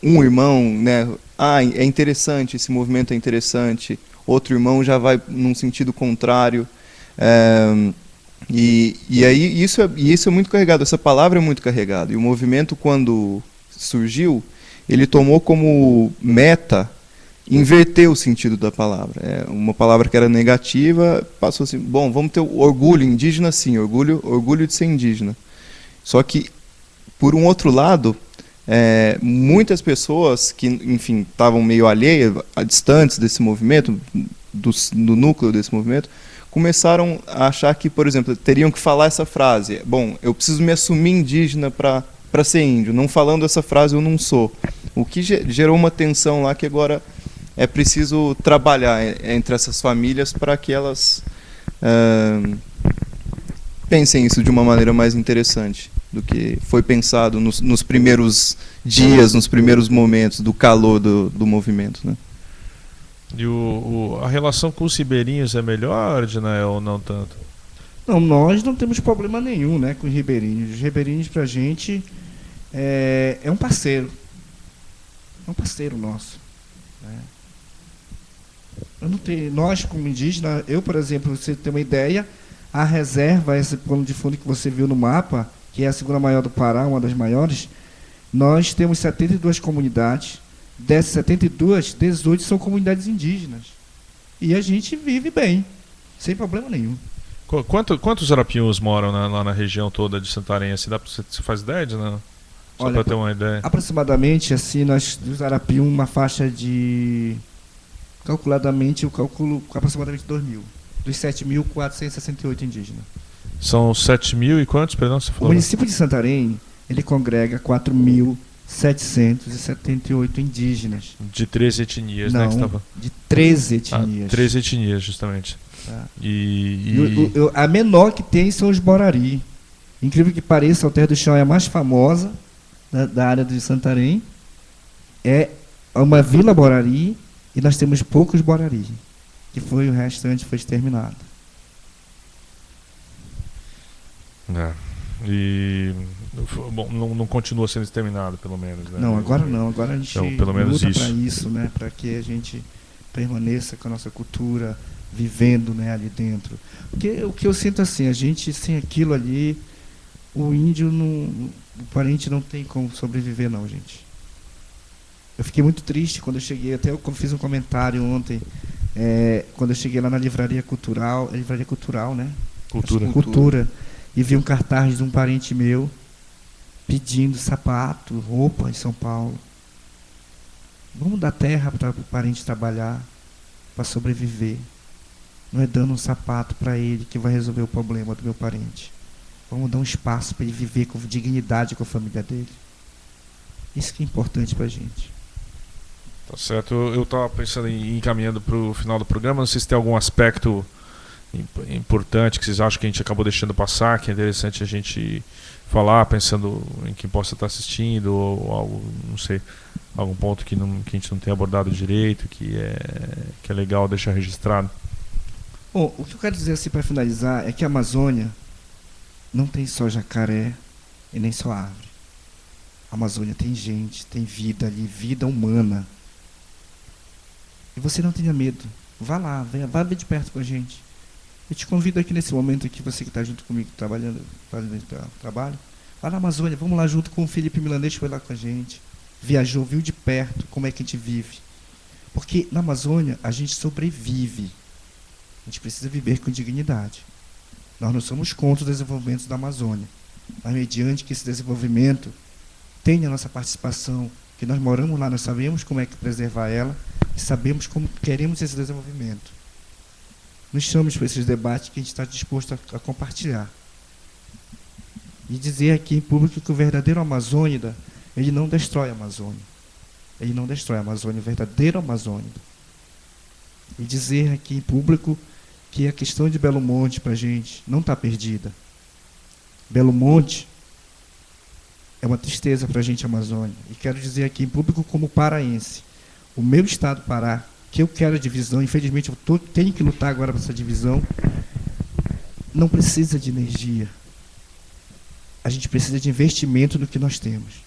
um irmão, né, é interessante, esse movimento é interessante, outro irmão já vai num sentido contrário, e aí isso é muito carregado, essa palavra é muito carregada, e o movimento, quando surgiu, ele tomou como meta inverter o sentido da palavra. Uma palavra que era negativa passou assim, bom, vamos ter o orgulho indígena, sim, orgulho de ser indígena. Só que, por um outro lado, muitas pessoas que, enfim, estavam meio alheias, distantes desse movimento, do núcleo desse movimento, começaram a achar que, por exemplo, teriam que falar essa frase, bom, eu preciso me assumir indígena para ser índio, não falando essa frase eu não sou. O que gerou uma tensão lá que agora é preciso trabalhar entre essas famílias para que elas pensem isso de uma maneira mais interessante do que foi pensado nos primeiros dias, nos primeiros momentos do calor do movimento, né?
E a relação com os ribeirinhos é melhor, Dinael, ou não tanto?
Não, nós não temos problema nenhum, né, com os ribeirinhos. Os ribeirinhos, para a gente, é um parceiro. É um parceiro nosso. Né? Nós, como indígena, por exemplo, você tem uma ideia, a reserva, esse plano de fundo que você viu no mapa, que é a segunda maior do Pará, uma das maiores, nós temos 72 comunidades. Dessas 72, 18 são comunidades indígenas. E a gente vive bem, sem problema nenhum.
Quantos arapiuns moram lá na região toda de Santarém? Você faz ideia, não? Só para ter uma ideia.
Aproximadamente, assim, nós dos Arapiuns, uma faixa de calculadamente, eu calculo aproximadamente 2.000. Dos 7.468 indígenas.
São 7.000 e quantos, perdão, você
O
falou?
município de Santarém, ele congrega 4.778 indígenas.
De 13 etnias, né? Que você tava...
de 13 etnias.
13 etnias, justamente.
Tá.
A
A menor que tem são os Borari. Incrível que pareça, a Alter do Chão é a mais famosa da área de Santarém. É uma vila Borari e nós temos poucos Borari. Que o restante foi exterminado.
Bom, não continua sendo exterminado, pelo menos, né?
Não, agora não. Agora a gente
então, pelo menos
luta para isso, né? Para que a gente permaneça com a nossa cultura vivendo, né, ali dentro. Porque o que eu sinto assim, a gente sem aquilo ali, o índio o parente não tem como sobreviver não, gente. Eu fiquei muito triste quando eu cheguei, até eu fiz um comentário ontem, quando eu cheguei lá na livraria cultural, né? Cultura. E vi um cartaz de um parente meu pedindo sapato, roupa em São Paulo. Vamos dar terra para o parente trabalhar, para sobreviver. Não é dando um sapato para ele que vai resolver o problema do meu parente. Vamos dar um espaço para ele viver com dignidade com a família dele. Isso que é importante para a gente.
Tá certo. Eu estava pensando em encaminhando para o final do programa. Não sei se tem algum aspecto importante que vocês acham que a gente acabou deixando passar, que é interessante a gente falar, pensando em quem possa estar assistindo, ou algo, não sei, algum ponto que a gente não tenha abordado direito, que é legal deixar registrado.
Bom, o que eu quero dizer assim para finalizar é que a Amazônia não tem só jacaré e nem só árvore. A Amazônia tem gente, tem vida ali, vida humana. E você não tenha medo. Vá lá, vá bem de perto com a gente. Eu te convido aqui nesse momento aqui, você que está junto comigo trabalhando, fazendo trabalho, vá na Amazônia, vamos lá junto com o Felipe Milanês, foi lá com a gente, viajou, viu de perto como é que a gente vive. Porque na Amazônia a gente sobrevive. A gente precisa viver com dignidade. Nós não somos contra o desenvolvimento da Amazônia, mas mediante que esse desenvolvimento tenha a nossa participação, que nós moramos lá, nós sabemos como é que preservar ela e sabemos como queremos esse desenvolvimento. Nos chamamos para esses debates que a gente está disposto a compartilhar. E dizer aqui em público que o verdadeiro amazônida, ele não destrói a Amazônia. Ele não destrói a Amazônia, o verdadeiro amazônida. E dizer aqui em público que a questão de Belo Monte para a gente não está perdida. Belo Monte é uma tristeza para a gente, Amazônia. E quero dizer aqui em público como paraense, o meu estado Pará, que eu quero a divisão, infelizmente eu tenho que lutar agora para essa divisão, não precisa de energia. A gente precisa de investimento no que nós temos.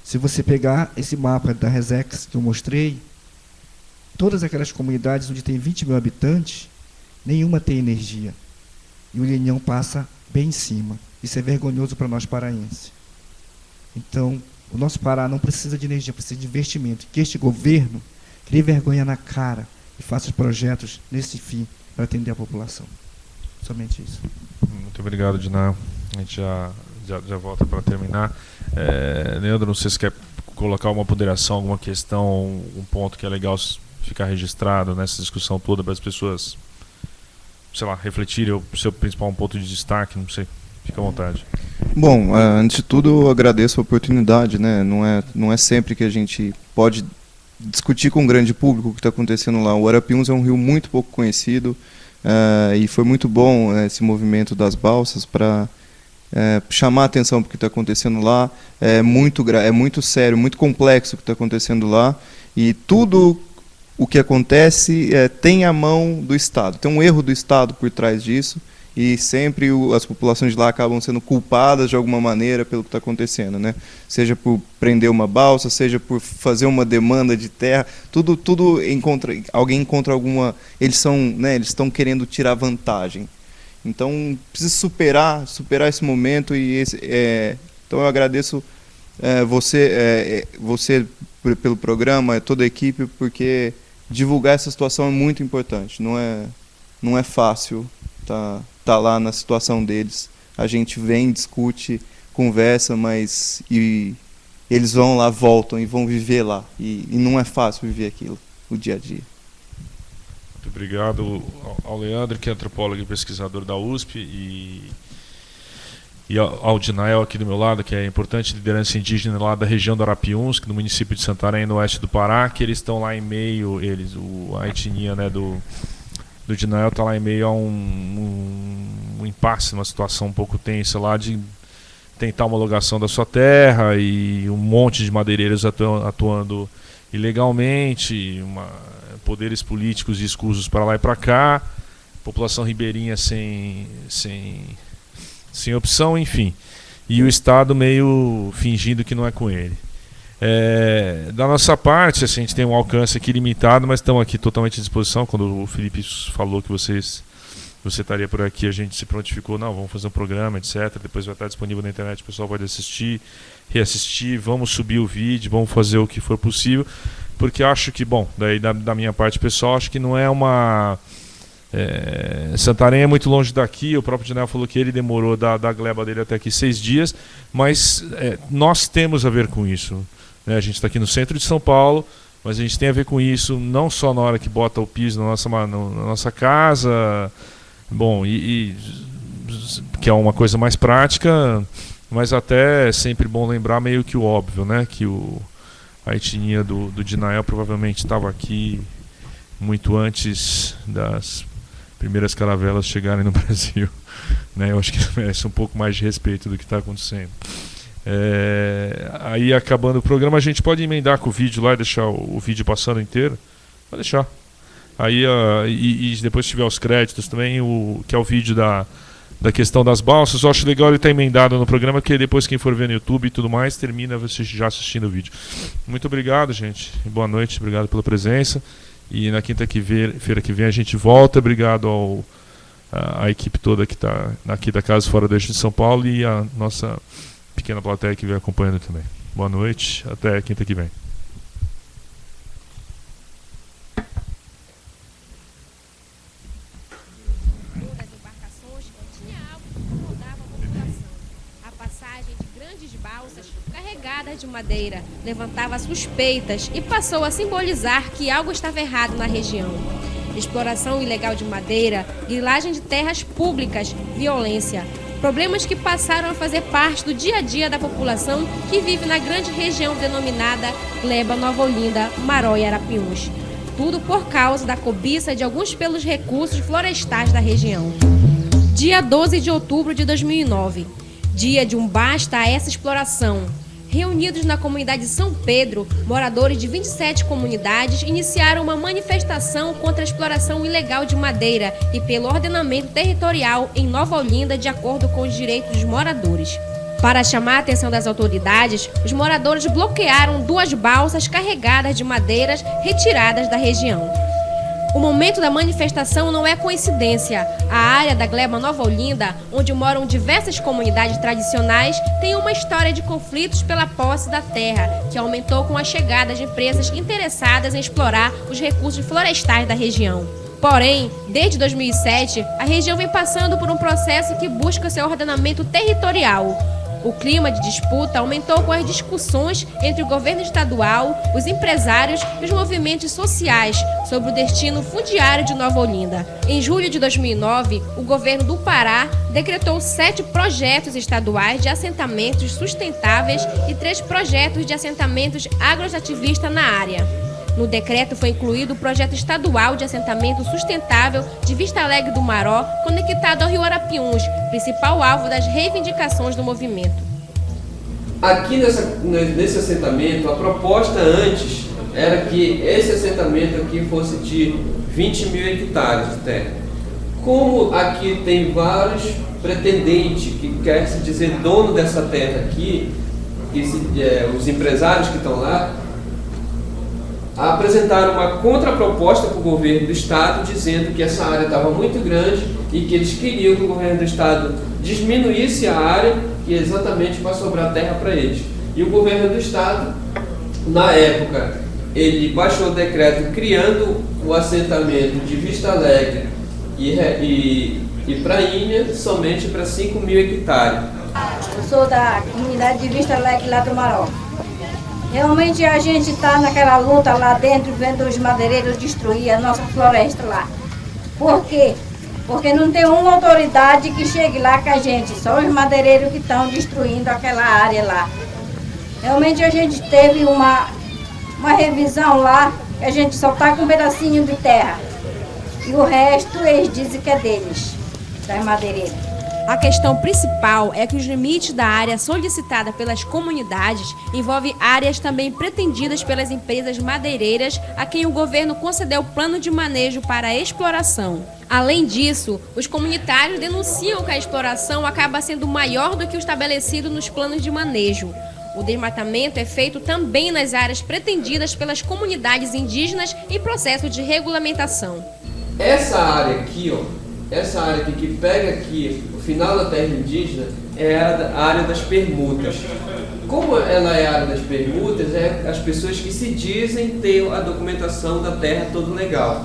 Se você pegar esse mapa da Resex que eu mostrei, todas aquelas comunidades onde tem 20 mil habitantes, nenhuma tem energia. E o Linhão passa bem em cima. Isso é vergonhoso para nós paraenses. Então, o nosso Pará não precisa de energia, precisa de investimento. Que este governo crie vergonha na cara e faça os projetos nesse fim para atender a população. Somente isso.
Muito obrigado, Diná. A gente já volta para terminar. Leandro, não sei se quer colocar uma ponderação, alguma questão, um ponto que é legal ficar registrado nessa discussão toda para as pessoas, sei lá, refletirem, o seu principal ponto de destaque, não sei. Fica à vontade.
Bom, antes de tudo, eu agradeço a oportunidade, né? Não é sempre que a gente pode discutir com o grande público o que está acontecendo lá. O Arapiuns é um rio muito pouco conhecido, e foi muito bom esse movimento das balsas para chamar a atenção para o que está acontecendo lá. É muito sério, muito complexo o que está acontecendo lá, e tudo o que acontece tem a mão do Estado, tem um erro do Estado por trás disso, e sempre as populações de lá acabam sendo culpadas de alguma maneira pelo que está acontecendo, né? Seja por prender uma balsa, seja por fazer uma demanda de terra, tudo alguém encontra alguma... Eles estão querendo tirar vantagem. Então, precisa superar esse momento, então eu agradeço você pelo programa, toda a equipe, porque divulgar essa situação é muito importante. Não é fácil tá lá na situação deles. A gente vem, discute, conversa, mas eles vão lá, voltam e vão viver lá. E não é fácil viver aquilo, o dia a dia.
Muito obrigado ao Leandro, que é antropólogo e pesquisador da USP, e ao Dinael aqui do meu lado, que é importante liderança indígena lá da região do Arapiuns, que no município de Santarém, no oeste do Pará, que eles estão lá em meio, a etnia, né, do Dinael está lá em meio a um impasse, uma situação um pouco tensa lá de tentar homologação da sua terra e um monte de madeireiros atuando ilegalmente, poderes políticos escusos para lá e para cá, população ribeirinha sem opção, enfim. E o Estado meio fingindo que não é com ele. Da nossa parte, assim, a gente tem um alcance aqui limitado, mas estamos aqui totalmente à disposição. Quando o Felipe falou que você estaria por aqui, a gente se prontificou, não, vamos fazer um programa, etc. Depois vai estar disponível na internet, o pessoal pode assistir, reassistir, vamos subir o vídeo, vamos fazer o que for possível, porque acho que, bom, daí da minha parte pessoal, acho que não é uma... Santarém é muito longe daqui, o próprio Dinael falou que ele demorou da gleba dele até aqui 6 dias, mas nós temos a ver com isso, né? A gente está aqui no centro de São Paulo, mas a gente tem a ver com isso não só na hora que bota o piso na nossa casa, bom, que é uma coisa mais prática, mas até é sempre bom lembrar meio que o óbvio, né? Que a etnia do Dinael provavelmente estava aqui muito antes das primeiras caravelas chegarem no Brasil, né? Eu acho que merece um pouco mais de respeito do que está acontecendo. Aí, acabando o programa, a gente pode emendar com o vídeo lá e deixar o vídeo passando inteiro. Pode deixar. Aí, e depois tiver os créditos também, que é o vídeo da questão das balsas. Eu acho legal ele estar emendado no programa, porque depois quem for ver no YouTube e tudo mais, termina você já assistindo o vídeo. Muito obrigado, gente. Boa noite, obrigado pela presença. E na quinta-feira que vem a gente volta. Obrigado à equipe toda que está aqui da Casa Fora do Eixo de São Paulo e a nossa pequena plateia que vem acompanhando também. Boa noite, até quinta que vem.
Das embarcações tinha algo que incomodava a população. A passagem de grandes balsas carregadas de madeira levantava suspeitas e passou a simbolizar que algo estava errado na região. Exploração ilegal de madeira, grilagem de terras públicas, violência. Problemas que passaram a fazer parte do dia a dia da população que vive na grande região denominada Gleba, Nova Olinda, Maró e Arapiuns. Tudo por causa da cobiça de alguns pelos recursos florestais da região. Dia 12 de outubro de 2009. Dia de um basta a essa exploração. Reunidos na comunidade São Pedro, moradores de 27 comunidades iniciaram uma manifestação contra a exploração ilegal de madeira e pelo ordenamento territorial em Nova Olinda, de acordo com os direitos dos moradores. Para chamar a atenção das autoridades, os moradores bloquearam 2 balsas carregadas de madeiras retiradas da região. O momento da manifestação não é coincidência. A área da Gleba Nova Olinda, onde moram diversas comunidades tradicionais, tem uma história de conflitos pela posse da terra, que aumentou com a chegada de empresas interessadas em explorar os recursos florestais da região. Porém, desde 2007, a região vem passando por um processo que busca seu ordenamento territorial. O clima de disputa aumentou com as discussões entre o governo estadual, os empresários e os movimentos sociais sobre o destino fundiário de Nova Olinda. Em julho de 2009, o governo do Pará decretou 7 projetos estaduais de assentamentos sustentáveis e 3 projetos de assentamentos agroativistas na área. No decreto foi incluído o projeto estadual de assentamento sustentável de Vista Alegre do Maró, conectado ao rio Arapiuns, principal alvo das reivindicações do movimento.
Aqui nesse assentamento, a proposta antes era que esse assentamento aqui fosse de 20 mil hectares de terra. Como aqui tem vários pretendentes, que quer se dizer dono dessa terra aqui, os empresários que estão lá, apresentaram uma contraproposta para o governo do estado, dizendo que essa área estava muito grande e que eles queriam que o governo do estado diminuísse a área, que exatamente para sobrar terra para eles. E o governo do estado, na época, ele baixou o decreto criando o assentamento de Vista Alegre e Prainha somente para 5 mil hectares.
Eu sou da comunidade de Vista Alegre lá do Maró. Realmente a gente está naquela luta lá dentro, vendo os madeireiros destruir a nossa floresta lá. Por quê? Porque não tem uma autoridade que chegue lá com a gente, só os madeireiros que estão destruindo aquela área lá. Realmente a gente teve uma revisão lá, que a gente só está com um pedacinho de terra. E o resto eles dizem que é deles, das madeireiras.
A questão principal é que os limites da área solicitada pelas comunidades envolve áreas também pretendidas pelas empresas madeireiras a quem o governo concedeu plano de manejo para a exploração. Além disso, os comunitários denunciam que a exploração acaba sendo maior do que o estabelecido nos planos de manejo. O desmatamento é feito também nas áreas pretendidas pelas comunidades indígenas em processo de regulamentação.
Essa área aqui, essa área aqui que pega aqui o final da terra indígena é a área das permutas. Como ela é a área das permutas, é as pessoas que se dizem ter a documentação da terra toda legal.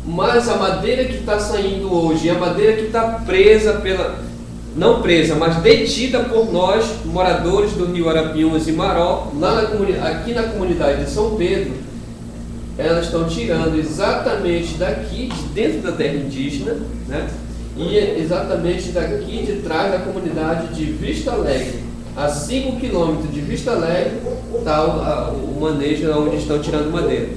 Mas a madeira que está saindo hoje, a madeira que está presa não presa, mas detida por nós, moradores do Rio Arapiuns e Maró, aqui na comunidade de São Pedro, elas estão tirando exatamente daqui, de dentro da terra indígena, né? E exatamente daqui de trás da comunidade de Vista Alegre. A 5 quilômetros de Vista Alegre está o manejo onde estão tirando madeira.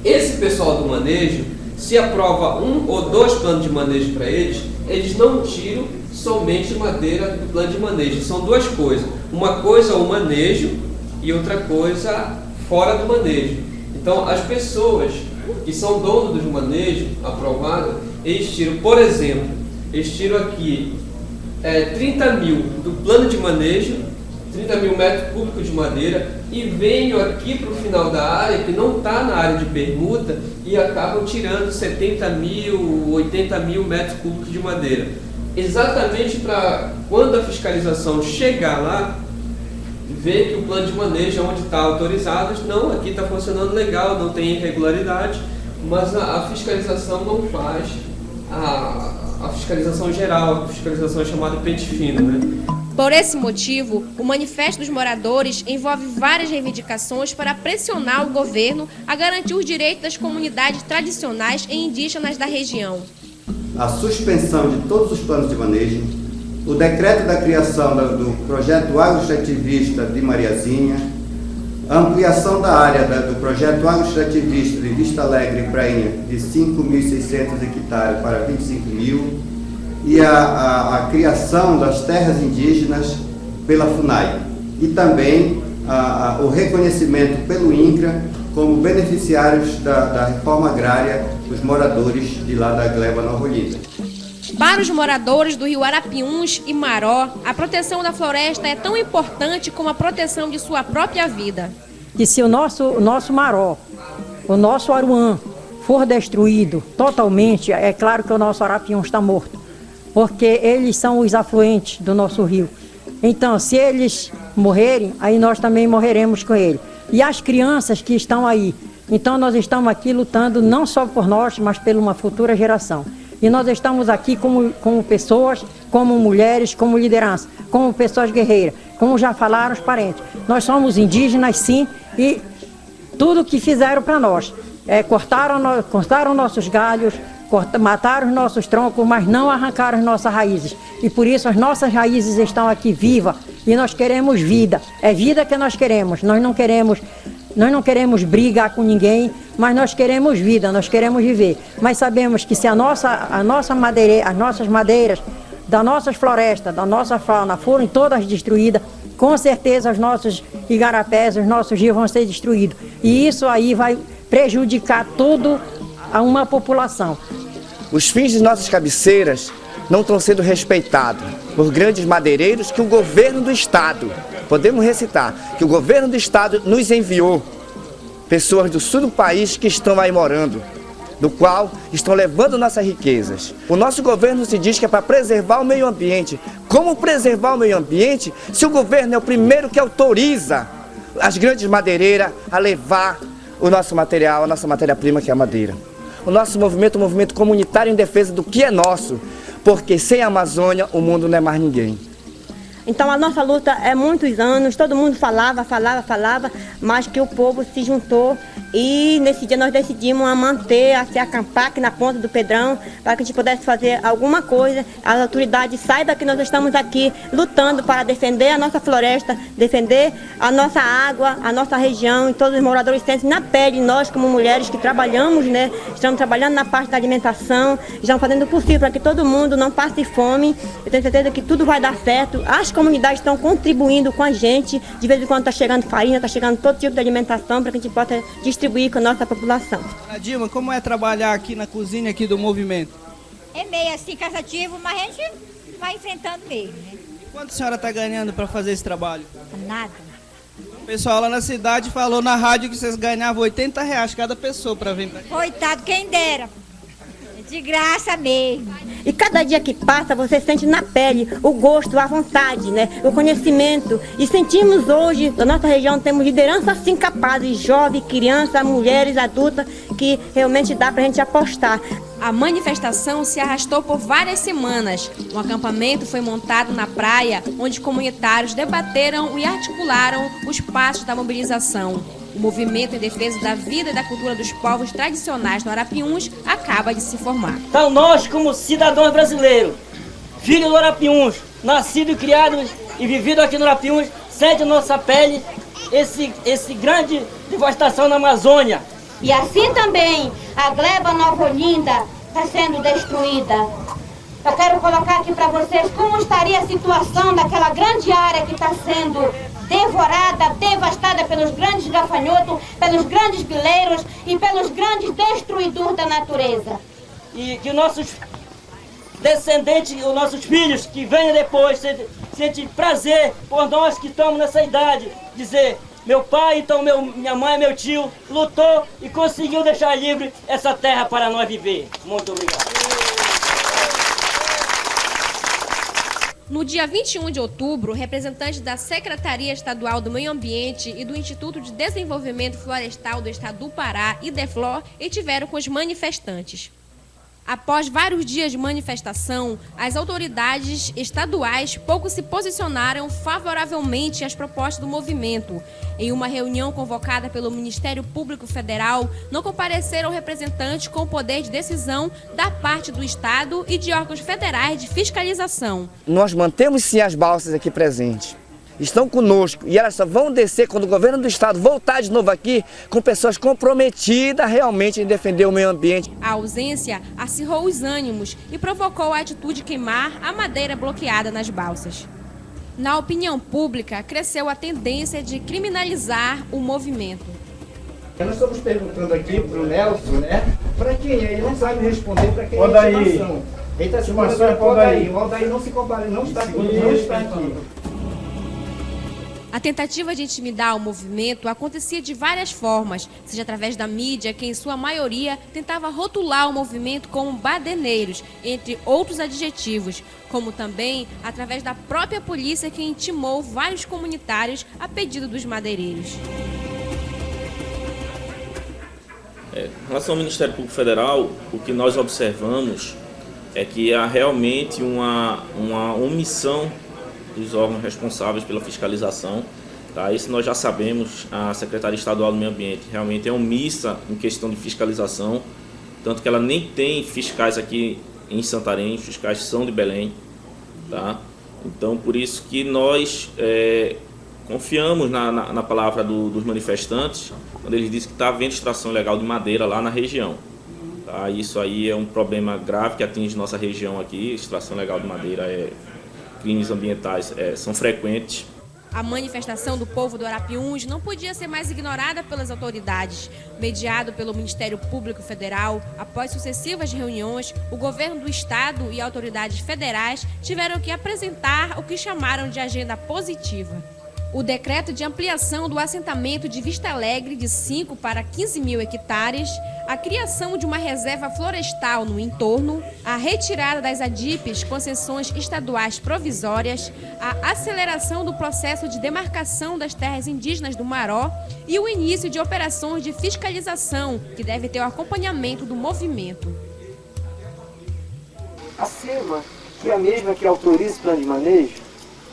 Esse pessoal do manejo, se aprova 1 ou 2 planos de manejo para eles, eles não tiram somente madeira do plano de manejo. São duas coisas. Uma coisa é o manejo e outra coisa fora do manejo. Então, as pessoas que são donos dos manejos aprovados, eles tiram, por exemplo, eles tiram aqui 30 mil do plano de manejo, 30 mil metros cúbicos de madeira, e venham aqui para o final da área, que não está na área de permuta, e acabam tirando 70 mil, 80 mil metros cúbicos de madeira. Exatamente para, quando a fiscalização chegar lá, ver que o plano de manejo onde está autorizado, não, aqui está funcionando legal, não tem irregularidade, mas a fiscalização não faz a fiscalização geral, a fiscalização chamada pente fino, né?
Por esse motivo, o Manifesto dos Moradores envolve várias reivindicações para pressionar o governo a garantir os direitos das comunidades tradicionais e indígenas da região.
A suspensão de todos os planos de manejo, o decreto da criação do projeto agroextrativista de Mariazinha, a ampliação da área do projeto agroextrativista de Vista Alegre e Prainha de 5.600 hectares para 25.000 e a criação das terras indígenas pela FUNAI e também o reconhecimento pelo INCRA como beneficiários da reforma agrária dos moradores de lá da Gleba Nova Olinda.
Para os moradores do Rio Arapiuns e Maró, a proteção da floresta é tão importante como a proteção de sua própria vida.
E se o nosso Maró, o nosso Aruã, for destruído totalmente, é claro que o nosso Arapiuns está morto, porque eles são os afluentes do nosso rio. Então, se eles morrerem, aí nós também morreremos com eles. E as crianças que estão aí. Então, nós estamos aqui lutando não só por nós, mas por uma futura geração. E nós estamos aqui como pessoas, como mulheres, como liderança, como pessoas guerreiras, como já falaram os parentes. Nós somos indígenas, sim, e tudo que fizeram para nós. Cortaram nossos galhos, mataram os nossos troncos, mas não arrancaram as nossas raízes. E por isso as nossas raízes estão aqui vivas e nós queremos vida. É vida que nós queremos. Nós não queremos brigar com ninguém, mas nós queremos vida, nós queremos viver. Mas sabemos que se as nossas madeiras, das nossas florestas, da nossa fauna forem todas destruídas, com certeza os nossos igarapés, os nossos rios vão ser destruídos. E isso aí vai prejudicar toda uma população.
Os fins de nossas cabeceiras não estão sendo respeitados por grandes madeireiros que o governo do estado, podemos recitar, que o governo do estado nos enviou pessoas do sul do país que estão aí morando, do qual estão levando nossas riquezas. O nosso governo se diz que é para preservar o meio ambiente. Como preservar o meio ambiente se o governo é o primeiro que autoriza as grandes madeireiras a levar o nosso material, a nossa matéria-prima, que é a madeira? O nosso movimento é um movimento comunitário em defesa do que é nosso, porque sem a Amazônia o mundo não é mais ninguém.
Então a nossa luta é muitos anos, todo mundo falava, mas que o povo se juntou e nesse dia nós decidimos manter, se acampar aqui na ponta do Pedrão, para que a gente pudesse fazer alguma coisa, as autoridades saibam que nós estamos aqui lutando para defender a nossa floresta, defender a nossa água, a nossa região, e todos os moradores sentem na pele, nós como mulheres que trabalhamos, né, estamos trabalhando na parte da alimentação, estamos fazendo o possível para que todo mundo não passe fome. Eu tenho certeza que tudo vai dar certo. As comunidades estão contribuindo com a gente, de vez em quando está chegando farinha, está chegando todo tipo de alimentação para que a gente possa distribuir com a nossa população.
Dona Dilma, como é trabalhar aqui na cozinha aqui do movimento?
É meio assim cansativo, mas a gente vai enfrentando mesmo, né?
Quanto a senhora está ganhando para fazer esse trabalho?
Nada.
O pessoal lá na cidade falou na rádio que vocês ganhavam R$80 cada pessoa para vir para cá.
Coitado, quem dera. De graça mesmo.
E cada dia que passa, você sente na pele o gosto, a vontade, né? O conhecimento. E sentimos hoje, na nossa região, temos lideranças assim capazes, jovens, crianças, mulheres, adultas, que realmente dá pra gente apostar.
A manifestação se arrastou por várias semanas. Um acampamento foi montado na praia, onde comunitários debateram e articularam os passos da mobilização. O movimento em defesa da vida e da cultura dos povos tradicionais no Arapiuns acaba de se formar.
Então nós, como cidadãos brasileiros, filhos do Arapiuns, nascidos e criados e vividos aqui no Arapiuns, sente nossa pele esse grande devastação na Amazônia.
E assim também a gleba Nova Olinda está sendo destruída. Eu quero colocar aqui para vocês como estaria a situação daquela grande área que está sendo devorada, devastada pelos grandes gafanhotos, pelos grandes bileiros e pelos grandes destruidores da natureza.
E que nossos descendentes, os nossos filhos que venham depois, sentem prazer por nós que estamos nessa idade, dizer: meu pai, então minha mãe, meu tio, lutou e conseguiu deixar livre essa terra para nós viver. Muito obrigado.
No dia 21 de outubro, representantes da Secretaria Estadual do Meio Ambiente e do Instituto de Desenvolvimento Florestal do Estado do Pará, IDEFLOR, estiveram com os manifestantes. Após vários dias de manifestação, as autoridades estaduais pouco se posicionaram favoravelmente às propostas do movimento. Em uma reunião convocada pelo Ministério Público Federal, não compareceram representantes com poder de decisão da parte do Estado e de órgãos federais de fiscalização.
Nós mantemos sim as balsas aqui presentes. Estão conosco e elas só vão descer quando o governo do estado voltar de novo aqui com pessoas comprometidas realmente em defender o meio ambiente.
A ausência acirrou os ânimos e provocou a atitude de queimar a madeira bloqueada nas balsas. Na opinião pública, cresceu a tendência de criminalizar o movimento.
Nós estamos perguntando aqui para o Nelson, né? Para quem? Ele não sabe responder para quem é a estimação. Ele está se perguntando para o Aldair. O Aldair não se compara, não está aqui.
A tentativa de intimidar o movimento acontecia de várias formas, seja através da mídia, que em sua maioria tentava rotular o movimento como badeneiros, entre outros adjetivos, como também através da própria polícia, que intimou vários comunitários a pedido dos madeireiros.
Em relação ao Ministério Público Federal, o que nós observamos é que há realmente uma omissão dos órgãos responsáveis pela fiscalização. Tá? Isso nós já sabemos, a Secretaria Estadual do Meio Ambiente realmente é omissa em questão de fiscalização, tanto que ela nem tem fiscais aqui em Santarém, os fiscais são de Belém. Tá? Então, por isso que nós confiamos na palavra dos manifestantes, quando eles dizem que está havendo extração ilegal de madeira lá na região. Tá? Isso aí é um problema grave que atinge nossa região aqui, extração ilegal de madeira crimes ambientais são frequentes.
A manifestação do povo do Arapiuns não podia ser mais ignorada pelas autoridades. Mediado pelo Ministério Público Federal, após sucessivas reuniões, o governo do estado e autoridades federais tiveram que apresentar o que chamaram de agenda positiva. O decreto de ampliação do assentamento de Vista Alegre de 5 para 15 mil hectares, a criação de uma reserva florestal no entorno, a retirada das ADIPs, concessões estaduais provisórias, a aceleração do processo de demarcação das terras indígenas do Maró e o início de operações de fiscalização, que deve ter o acompanhamento do movimento.
A SEMA, que é a mesma que autoriza o plano de manejo,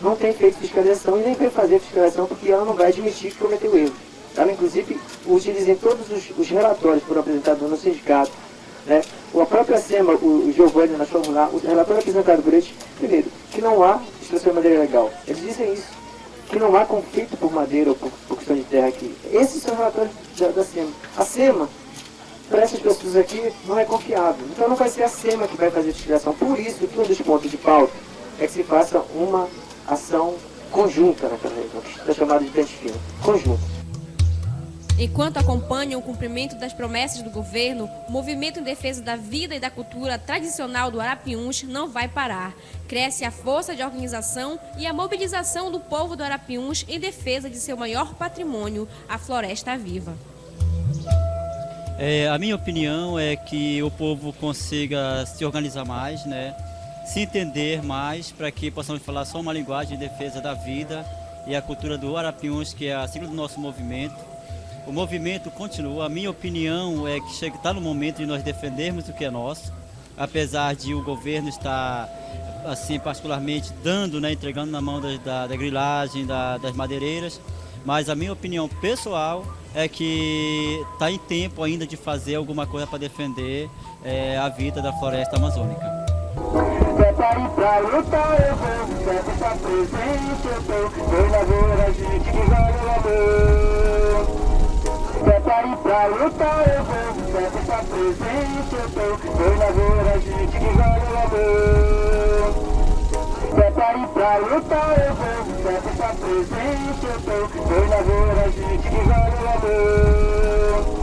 não tem feito fiscalização e nem vai fazer fiscalização porque ela não vai admitir que cometeu erro. Ela, inclusive, utiliza em todos os relatórios que foram apresentados no sindicato, né? A própria SEMA, o Giovanni, nós fomos lá, o relatório apresentado por eles, primeiro, que não há extração de madeira legal. Eles dizem isso, que não há conflito por madeira ou por questão de terra aqui. Esses são os relatórios da SEMA. A SEMA, para essas pessoas aqui, não é confiável. Então não vai ser a SEMA que vai fazer a fiscalização. Por isso que um dos pontos de pauta é que se faça uma ação conjunta naquela região, que está chamada de pente fino. Conjunta.
Enquanto acompanham o cumprimento das promessas do governo, o movimento em defesa da vida e da cultura tradicional do Arapiuns não vai parar. Cresce a força de organização e a mobilização do povo do Arapiuns em defesa de seu maior patrimônio, a Floresta Viva.
A minha opinião é que o povo consiga se organizar mais, né? Se entender mais, para que possamos falar só uma linguagem de defesa da vida e a cultura do Arapiuns, que é a sigla do nosso movimento. O movimento continua. A minha opinião é que está no momento de nós defendermos o que é nosso, apesar de o governo estar, assim, particularmente dando, né, entregando na mão da grilagem, das madeireiras, mas a minha opinião pessoal é que está em tempo ainda de fazer alguma coisa para defender a vida da floresta amazônica.
Prepare pra lutar, eu vou, sempre tá presente, eu tô na lavoura, gente que vale o amor. Prepare pra lutar, eu vou, sempre tá presente, eu tô na lavoura, gente que vale o amor. Prepare pra lutar, eu vou, sempre tá presente, eu tô na lavoura, gente que vale o amor.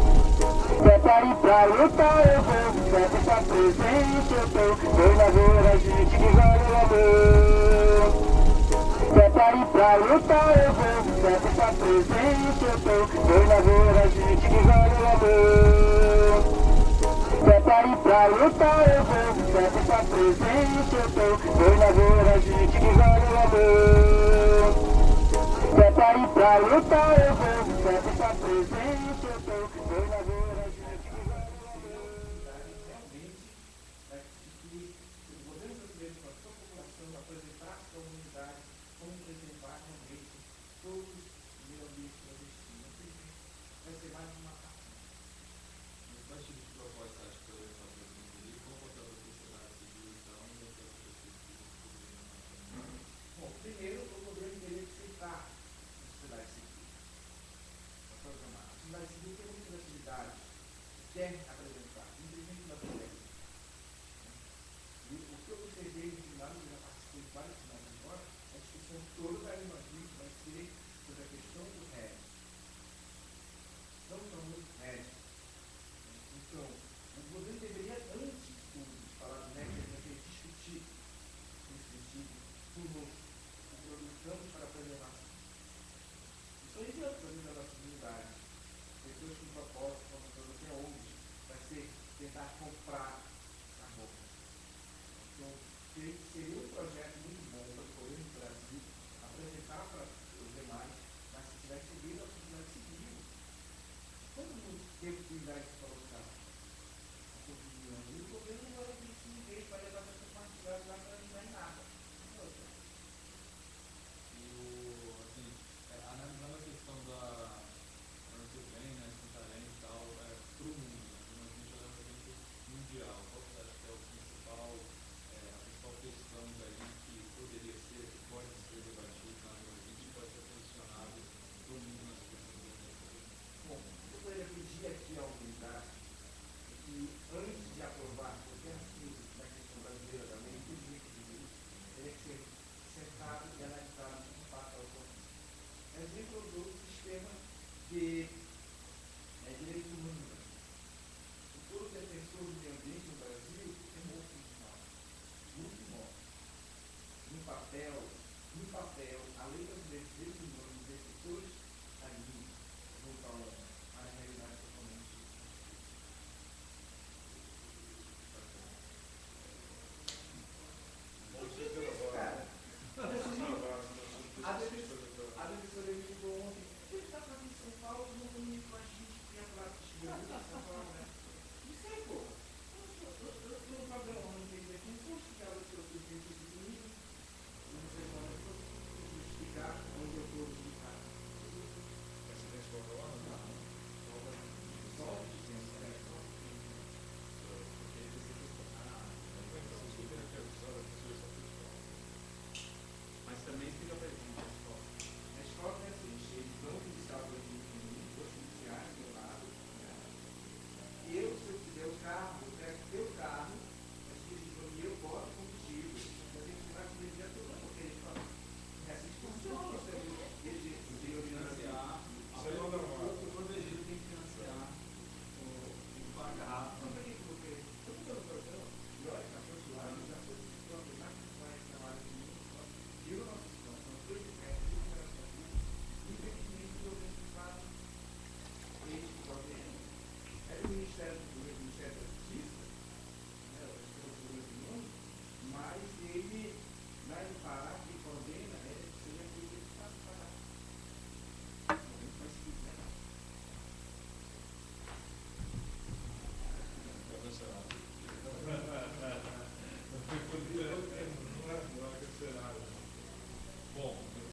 Prepare pra lutar, eu vou, sempre tá presente, eu tô na lavoura, gente que vale o amor. Prepare pra lutar, eu vou, sempre tá presente, eu tô na lavoura, gente que vale o amor. Prepare pra lutar, eu vou, sempre tá presente, eu tô na lavoura, gente que vale o amor. Prepare pra lutar, eu vou, sempre tá presente, eu tô na lavoura, gente que vale o amor.
Primeiro, o governo deveria aceitar a sociedade civil. A sociedade civil tem muitas atividades que quer apresentar, independente da política. E o que eu observei no final, eu já participei de vários finais agora, a discussão toda da imagem vai ser sobre a questão do RED. Não são muito RED. Então, o governo deveria, antes de tudo, falar do RED, deveria discutir nesse sentido, tudo produtos para a preservação. Isso aí é para a nossa comunidade. Pessoas com propósito, como todos até hoje, vai ser tentar comprar a roupa. Então, seria um projeto muito bom para o governo do Brasil apresentar para os demais, mas se tiver seguido, a sociedade civil. Todo mundo tem oportunidade de se colocar a sua opinião. E o governo não vai admitir ninguém para levar essa compartilhada lá para ajudar em nada.
Analisando a questão da ano que vem, né, Santarém e tal, para o mundo, né, a gente é um evento mundial, qual você acha que é a principal questão daí que poderia ser, que pode ser debatido na área que pode ser posicionado para o mundo nas questões do evento?
Bom, eu poderia pedir aqui à unidade que, antes de aprovar qualquer assunto na questão brasileira da lei, teria que ser sentado e analisado de fato ao conjunto. Exemplo do sistema de direitos humanos. O todo defensor do meio ambiente no Brasil é morto no final. Muito morto. No papel, a lei brasileira de direitos humanos, defensores